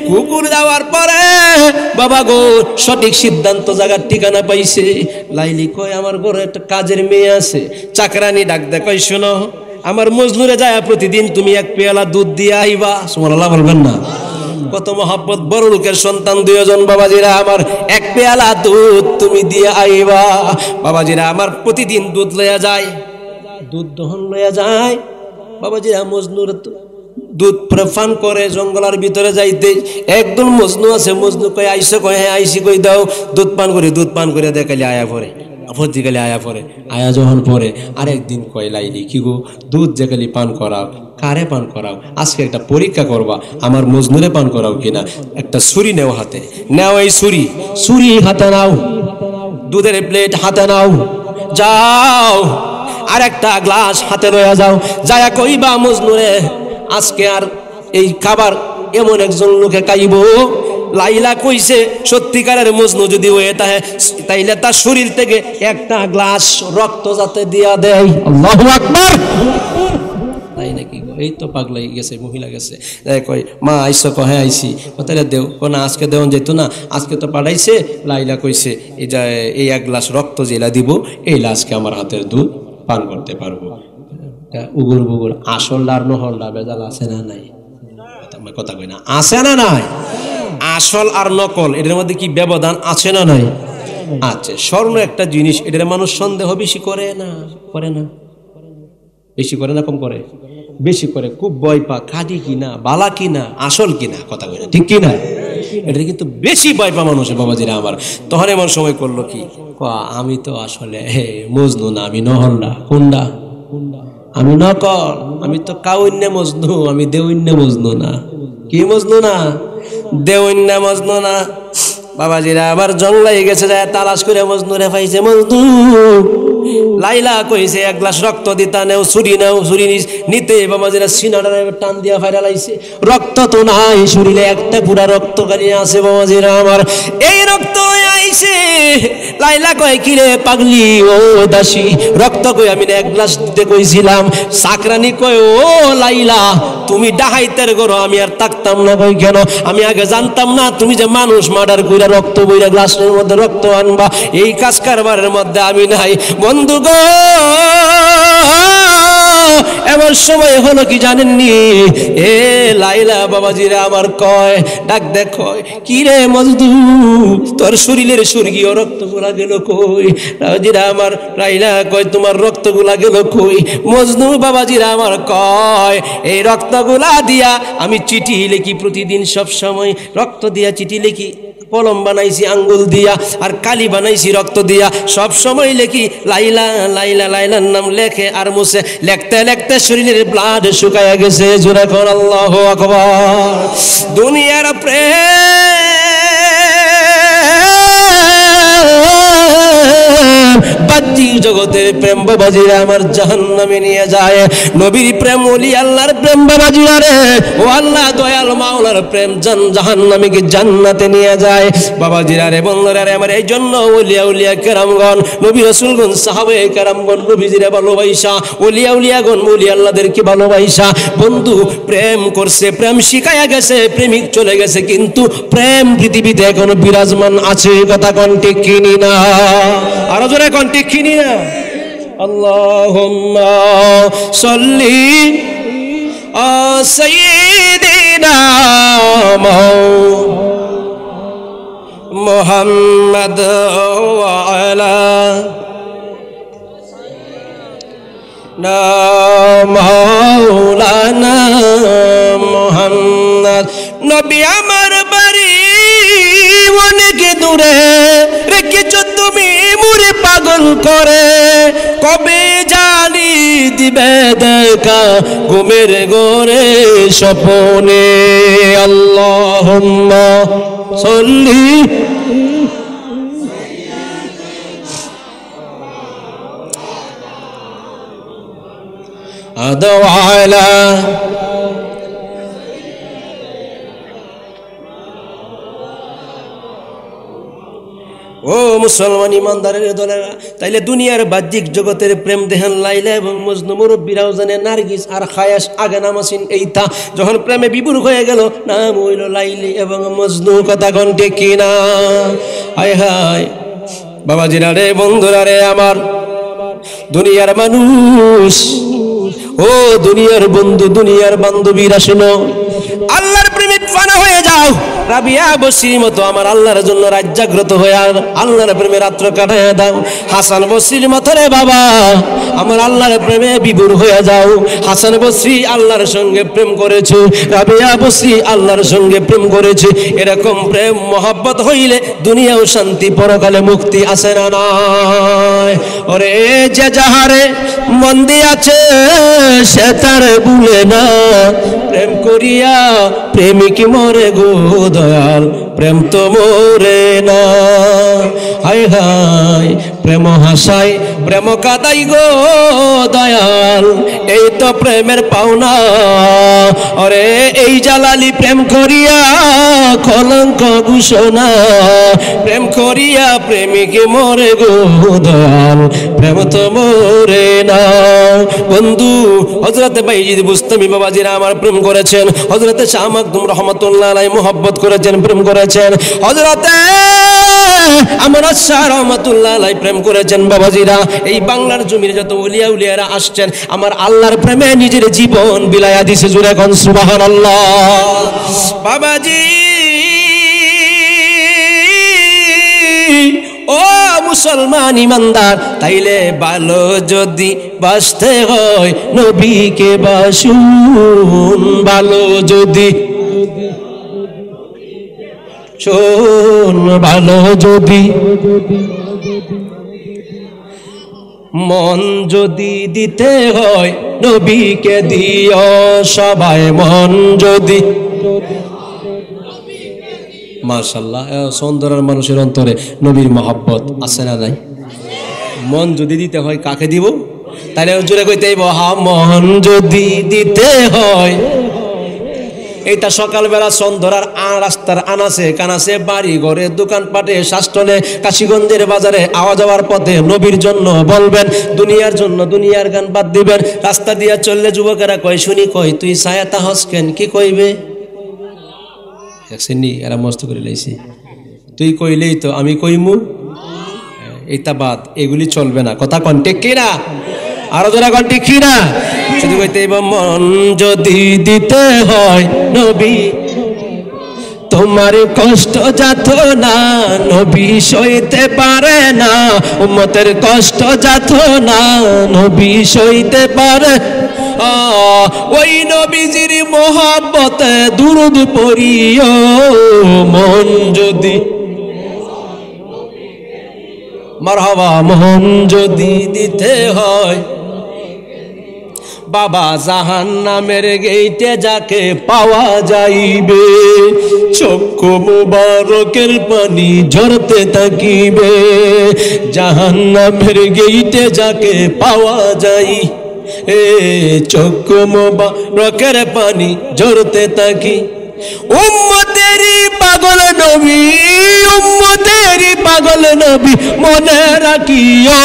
কুকুর যাওয়ার পরে বাবা গো সঠিক সিদ্ধান্ত জায়গার ঠিকানা পাইছে। লাইলি কয় আমার ঘরে একটা কাজের মেয়ে আছে, চাকরানি ডাক দে, কয় শোনো আমার মজনুরে যায় প্রতিদিন তুমি এক পেয়ালা দুধ দিয়ে আইবা। সুবহানাল্লাহ বলবেন না? কত মহব্বত, বড় লোকের সন্তান দুইজন বাবাজিরা আমার এক পেয়ালা দুধ তুমি দিয়ে আইবা। বাবাজিরা আমার প্রতিদিন দুধ লইয়া যায়, দুধ দহন লইয়া যায়। বাবাজিরা মজনুর দুধ পান করে জঙ্গলের ভিতরে যাইতে একদম মজনু আছে। মজনু কয় আইসো, কয় হ্যাঁ আইসি, কই দাও দুধ পান করে দেখালি আয়া পরে, আপত্তিকালে আয়া পরে। আয়া যখন পরে আরেকদিন কয় লাইলি কি গো দুধ যেকালি পান করাও, কারে পান করাও, আজকে একটা পরীক্ষা করবা, আমার মজনুরে পান করাও কিনা। একটা ছুরি নেও হাতে, নেও এই ছুরি হাতে নাও, দুধের প্লেট হাতে নাও, যাও আর একটা গ্লাস হাতে লইয়া যাও, যায়া কইবা মজনুরে আজকে আর এই খাবার এমন একজন লোকে খাইব। লাইলা কইছে সত্যিকারের মজনু যদি হয়ে থাকে তাইলে তার শরীর থেকে একটা গ্লাস রক্ত যাতে দিয়া দেয়। আল্লাহু আকবার। তাই নাকি? এই তো পাগলাই গেছে, মহিলা গেছে, কই মা আইসো, কহে আইসি, তাহলে দেও, না আজকে দেওয়া যেত না, আজকে তো পাঠাইছে। লাইলা কইছে এই যে এই এক গ্লাস রক্ত জেলা দিব, এই আজকে আমার হাতের দুধ পান করতে পারবো। উগুর বুগুর আসল আর নহলটা বেজাল আছে না নাই? কথা কই না, আছে না নাই? আসল আর নকল এটার মধ্যে কি ব্যবধান আছে না নাই? আছে। স্বর্ণ একটা জিনিস, এটার মানুষ সন্দেহ বেশি করে না? করে না? বেশি করে না কম করে? বেশি করে। খুব ভয় পা খাঁটি কিনা, বালা কিনা, আসল কিনা, কথা কই না, ঠিক কিনা? এটা কিন্তু বেশি ভয় পা মানুষে বাবাজিরা আমার। তখন এমন সময় করলো কি, আমি তো আসলে মজনু না, আমি নহল না। কোনটা? আমি নকল, আমি তো কাউন্য মজনু, আমি দেউন্য মজনু না। কি মজনু না? দেউন্য মজনু না। বাবাজিরা আবার জঙ্গলাই গেছে, যায় তালাশ করে মজনুরে পাইছে। মজনু লাইলা কইছে এক গ্লাস রক্ত দিতা, নেও ছুরি, নেও ছুরি নিতে বাবাজিরা সিনাটা টান দিয়া ফাইরা লাইছে। রক্ত তো নাই শরীরে, একটা পুরা রক্ত গাড়ি আছে বাবাজিরা আমার। এই রক্ত আইছে। লাইলা কয় কিরে পাগলি ও দাসী, রক্ত কই আমি এক গ্লাস দিতে কইছিলাম। চাকরানি কয় ও লাইলা তুমি ডাহাইতের গরো, আমি আর তাকতাম না। কই কেন? আমি আগে জানতাম না তুমি যে মানুষ মার্ডার কইরা রক্ত বইরা গ্লাসের মধ্যে রক্ত আনবা, এই কাজ কারবারের মধ্যে আমি নাই। বন্ধু গো করার সময় হলো কি জানেননি? এ লাইলা বাবাজিরা আমার কয়, ডাক দেখো, কি রে মজদু, তোর শরীরের স্বর্গীয় রক্তগুলা গেল কই? বাবাজিরা আমার লাইলা কয়, তোমার রক্তগুলা গেল কই? মজনু বাবাজিরা আমার কয়, এই রক্তগুলা দিয়া আমি চিঠি লিখি প্রতিদিন, সব সময় রক্ত দিয়া চিঠি লিখি, কলম বানাইছি আঙ্গুল দিয়া, আর কালি বানাইছি রক্ত দিয়া, সব সময় লেখি লাইলা লাইলা, লাইলার নাম লেখে আর মুছে, লেখতে লেখতে শরীরের ব্লাড শুকায়া গেছে। জোরে কর আল্লাহু আকবার। দুনিয়ার বাহ্যিক জগতের প্রেম বাবাজিরা আমার জাহান্নামে নিয়ে যায়। নবীর প্রেম, ওলি আল্লাহর প্রেম বাবাজিরা রে, ও আল্লাহ দয়াল মাওলার প্রেম জাহান্নামে কি জান্নাতে নিয়ে যায় বাবাজিরা রে, বন্ধুরা রে আমার। এই জন্য ওলিয়া উলিয়া কেরামগণ, নবী রাসূলগণ, সাহাবায়ে কেরামগণ নবীজিরে ভালোবাসা, ওলিয়া উলিয়াগণ ওলি আল্লাহদেরকে ভালোবাসা বন্ধু প্রেম করছে, প্রেম শিখায়া গেছে, প্রেমিক চলে গেছে, কিন্তু প্রেম পৃথিবীতে এখনো বিরাজমান আছে। কথা কোন ঠিক কিনি না? আরো জোরে কোন ঠিক কিনি না? আল্লাহুম্মা সাল্লি আলা সাইয়্যিদিনা মুহাম্মাদ ওয়া আলা মাওলানা মুহাম্মদ। নবী আমার বাড়ি অনেক দূরে, রেখেছো তুমি মুরে পাগল করে, কবে জানি দিবে দেখা ঘুমের ঘরে স্বপ্নে। আল্লাহুম্মা সাল্লি আলা ও মুসলমান ইমানদারের দলেরা, তাইলে দুনিয়ার বাহ্যিক জগতের প্রেম দেহান লাইলা এবং মজনু, মুরব্বীরাও জানে নার্গিস আর খায়াস আগে নামাসিন এইটা, যখন প্রেমে বিভোর হয়ে গেল নাম হইল লাইলি এবং মজনু। কথা কোন ঠিক কিনা? হায় হায় বাবাজিরা রে, বন্ধুরা রে আমার, দুনিয়ার মানুষ, ও দুনিয়ার বন্ধু, দুনিয়ার বান্ধবীরা শোনো, আল্লাহর প্রেমে ফানা হয়ে যাও। রাবিয়া বসরির মতো আমার আল্লাহর জন্য রাত জাগ্রত হয়ে আল্লাহর প্রেমে রাত্র কাটাইয়া দাও। হাসান বসরির মতো রে বাবা, আমার আল্লাহর প্রেমে বিভোর হয়ে যাও। হাসান বসরি আল্লাহর সঙ্গে প্রেম করেছে, রাবিয়া বসরি আল্লাহর সঙ্গে প্রেম করেছে। এরকম প্রেম মহব্বত হইলে দুনিয়াও শান্তি, পরকালে মুক্তি আছে না নাই? ওরে যে যাহারে মন দিয়াছে সে তার ভুলে না, প্রেম করিয়া প্রেমিক মরে গো দয়াল, প্রেম তো মরে না। হায় হায় প্রেম হাসাই, প্রেম কাদাই গো দয়াল, এই তো প্রেমের পাওনা। ওরে এই জালালি প্রেম করিয়া কলঙ্ক ঘোষণা, প্রেম করিয়া প্রেমিকে মরে গো দয়াল, প্রেম তো মরে না। বন্ধু হযরতে বাইজিদ বুস্তামি বাবাজিরা আমার প্রেম করেছেন, হযরতে শাহ মাকদুম রহমাতুল্লাহ আলাইহি মুহাব্বত করেছেন, প্রেম করেছেন, হযরতে আমার শাহ রহমাতুল্লাহ আলাইহি প্রেম করেছেন। বাবাজিরা এই বাংলার জমিনে যত ওলিয়া উলিয়ারা আসছেন আমার আল্লাহর প্রেমে নিজের জীবন বিলায়া দিছে। জোরে কোন সুবহানাল্লাহ। বাবাজি ও মুসলমান ইমানদার, তাইলে ভালো যদি বাসতে হয় নবীকে বাসুন, ভালো যদি শোন, ভালো যদি মন যদি দিতে হয় নবীকে দিও সবাই, মন যদি। মাশাআল্লাহ, সুন্দরের মানুষের অন্তরে নবীর মহব্বত আছে না নাই? মন যদি দিতে হয় কাকে দিব? তাহলে জোরে কইতে হইব, হা মন যদি দিতে হয়। এইটা সকালবেলা সন্ধ্যার রাস্তার আনাসে কানাসে, বাড়ি ঘরে, দোকানপাটে, শাসটলে, কাশীগঞ্জের বাজারে আওয়া যাওয়ার পথে নবীর জন্য বলবেন, দুনিয়ার জন্য দুনিয়ার গান বাদ দিবেন। রাস্তা দিয়া চললে যুবকেরা কয়, শুনি কই তুই ছায়াতা হসকেন, কি কইবে? এরা মস্ত করে লাইছি, তুই কইলেই তো আমি কইমু, এইটা বাদ, এগুলি চলবে না। কথা কন ঠিক কিনা? আরো জোরে কোন ঠিক কি না? শুধু কইতে মন যদি দিতে হয় নবী তোমার কষ্ট যাত না নবী সইতে পারে না, উম্মতের কষ্ট যাত না নবী সইতে পারে। ওই নবীজির মোহাব্বতে দুরূদ পড়িও মন যদি মারহাবা মন যদি দিতে হয়। বাবা জাহান্নামের গেইটে যাকে পাওয়া যাইবে চক্ষু মুবারকের পানি ঝরতে থাকিবে। জাহান্নামের গেইটে যাকে পাওয়া যাই চক্ষু মুবারকের পানি ঝরতে থাকি। উম্মতেরই পাগল নবী উম্মতেরই পাগল নবী মনে রাখিও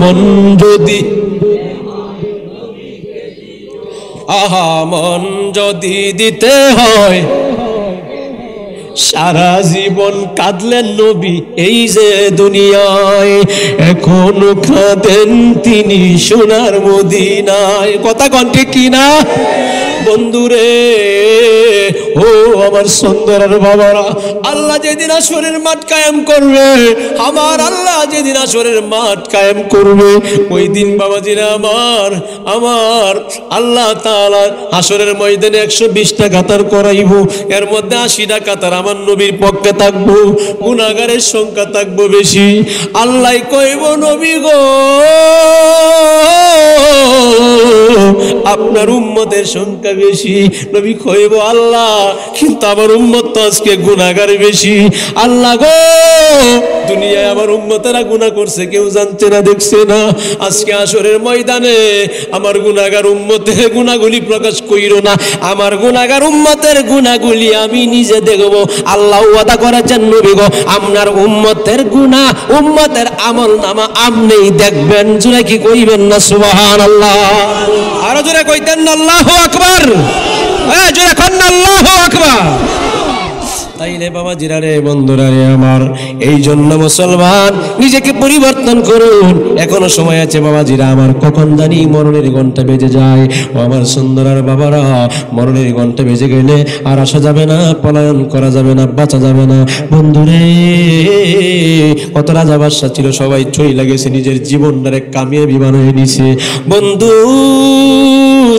মন যদি আহা মন যদি দিতে হয়। সারা জীবন কাঁদলেন নবী এই যে দুনিয়ায়, এখনো কাঁদেন তিনি সোনার মদিনায়। কথা কোন ঠিক কি না বন্ধুরে? ও আমার সুন্দরের বাবারা, আল্লাহ যেদিন আসরের মাঠ কায়েম করবে, আমার আল্লাহ যেদিন আসরের মাঠ কায়েম করবে, ওই দিন বাবাজিরা আমার আল্লাহ তাআলা আসরের ময়দানে 120টা কাতার করাইব। এর মধ্যে 80টা কাতার আমার নবীর পক্ষে থাকবো, গুনাহগারের সংখ্যা থাকবো বেশি। আল্লাহ কইব নবী গো আপনার উম্মতের সংখ্যা বেশি। নবী কইব আল্লাহ কিন্তু আমার উম্মত তো আজকে গুনাহগার বেশি। আল্লাহ গো দুনিয়ায় আমার উম্মতেরা গুনাহ করছে কেউ জানছে না দেখছে না, আজকে আসরের ময়দানে আমার গুনাহগার উম্মতের গুনাহগুলি প্রকাশ কইরো না, আমার গুনাহগার উম্মতের গুনাহগুলি আমি নিজে দেখব। আল্লাহ ওয়াদা করেছেন নবী গো আপনার উম্মতের গুনাহ উম্মতের আমলনামা আপনিই দেখবেন। জোরে কি কইবেন না সুবহানাল্লাহ? আরো জোরে কইতেন না আল্লাহু আকবার? জোরে কোন আল্লাহু আকবার? তাইলে বাবা জিরারে বন্ধুরা রে আমার, এই জন্য মুসলমান নিজেকে পরিবর্তন করুন। এখনো সময় আছে বাবা জিরা আমার, কখন জানি মরণের ঘন্টা বেজে যায়। ও আমার সুন্দরার বাবারা, মরণের ঘন্টা বেজে গেলে আর আসা যাবে না, পলায়ন করা যাবে না, বাঁচা যাবে না। বন্ধুরে কত রাজা বাদশা ছিল সবাই চইলা গেছে, নিজের জীবনটারে কামিয়ে বিমান হয়ে নিছে। বন্ধু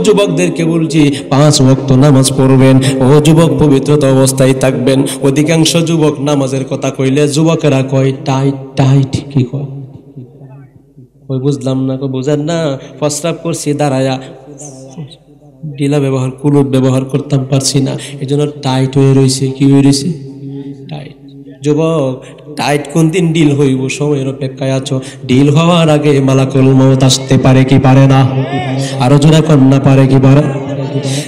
যুবকদেরকে বলছি 5 ওয়াক্ত নামাজ পড়বেন। ও যুবক পবিত্রতা অবস্থায় থাকবেন। অধিকাংশ যুবক নামাজের কথা কইলে যুবকেরা কয় টাইট টাইট। কি কয় ওই বুঝলাম না, বুঝেন না? প্রস্রাব করছি দাঁড়ায়া, ঢিলা ব্যবহার কুলুপ ব্যবহার করতাম পারছি না, এই জন্য টাইট হয়ে রয়েছে। কি হয়ে রয়েছে? টাইট। যুবক টাইট কোন দিন ডিল হইব সময়ের অপেক্ষায় আছো। ডিল হওয়ার আগে মালাকুল মউত আসতে পারে কি পারে না? আরো জোরে কন্যা পারে কি পারে?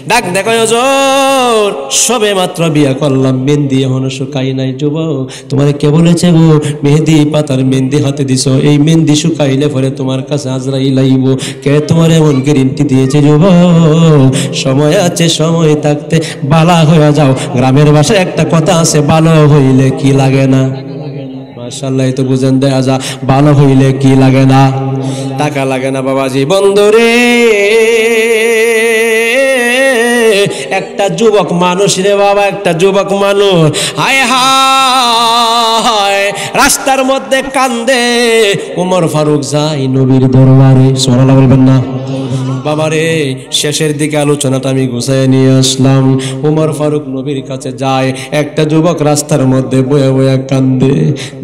ডাক দেখো হুজুর সবে মাত্র বিয়া করলাম, মেহেন্দি এখনো শুকাই নাই। যুবক তোমারে কে বলেছে গো মেহেন্দি পাতার মেহেন্দি হাতে দিছো, এই মেহেন্দি শুকাইলে পরে তোমার কাছে আজরাইল আইব? কে তোমার এমন গ্যারান্টি দিয়েছে? যুবক সময় আছে, সময় থাকতে বালা হয়ে যাও। গ্রামের ভাষায় একটা কথা আছে, ভালো হইলে কি লাগে না। মাশাআল্লাহ তো বুঝেন দেয়া যা, ভালো হইলে কি লাগে না? টাকা লাগে না বাবাজি। বন্ধুরে একটা যুবক মানুষ রে বাবা, একটা যুবক মানুষ হায় হায় রাস্তার মধ্যে কান্দে। ওমর ফারুক যায় নবীর দরবারে, সুবহানাল্লাহ বলবেন না? বাবারে শেষের দিকে আলোচনাটা আমি গুছায় নিয়ে আসলাম। ওমর ফারুক নবীর কাছে যায়, একটা যুবক রাস্তার মধ্যে বয়ে বয়ে কান্দে।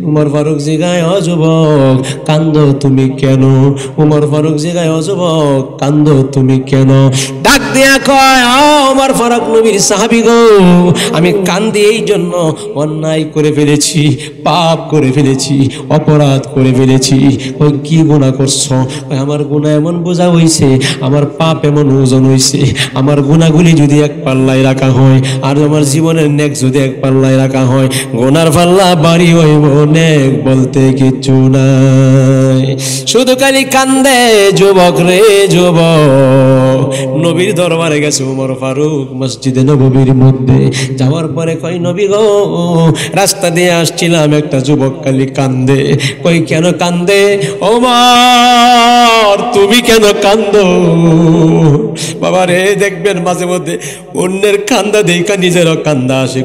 ওমর ফারুক জিগায় ও যুবক কান্দো তুমি কেন? ওমর ফারুক জিগায় ও যুবক কান্দো তুমি কেন? ডাক দিয়া কয় ওমর ফারুক নবীর সাহাবী গো, আমি কান্দি এই জন্য অন্যায় করে ফেলেছি, পাপ করে ফেলেছি, অপরাধ করে ফেলেছি। ওই কি গুনাহ করছো? আমার গুনাহ এমন বোঝা হইছে, আমার পাপ এমন ওজন হইছে, আমার গুনাহগুলি যদি এক পাল্লায় রাখা হয় আর আমার জীবনের নেক যদি এক পাল্লায় রাখা হয়, গুনার পাল্লা বাড়ি হইব, নেক বলতে কিছু নাই। শুধু খালি কান্দে যুবক রে যুবক। নবীর দরবারে গেছে ওমর ফারুক মসজিদে নববীর মধ্যে যাওয়ার পরে কই নবী গো রাস্তা দিয়ে আসছিলাম একটা যুবক খালি কান্দে। কই কেন কান্দে? ওমর তুমি কেন কান্দো? বাবা রে দেখবেন মাঝে মধ্যে অন্যের কান্দা দেখা নিজেরও কান্দা আসে।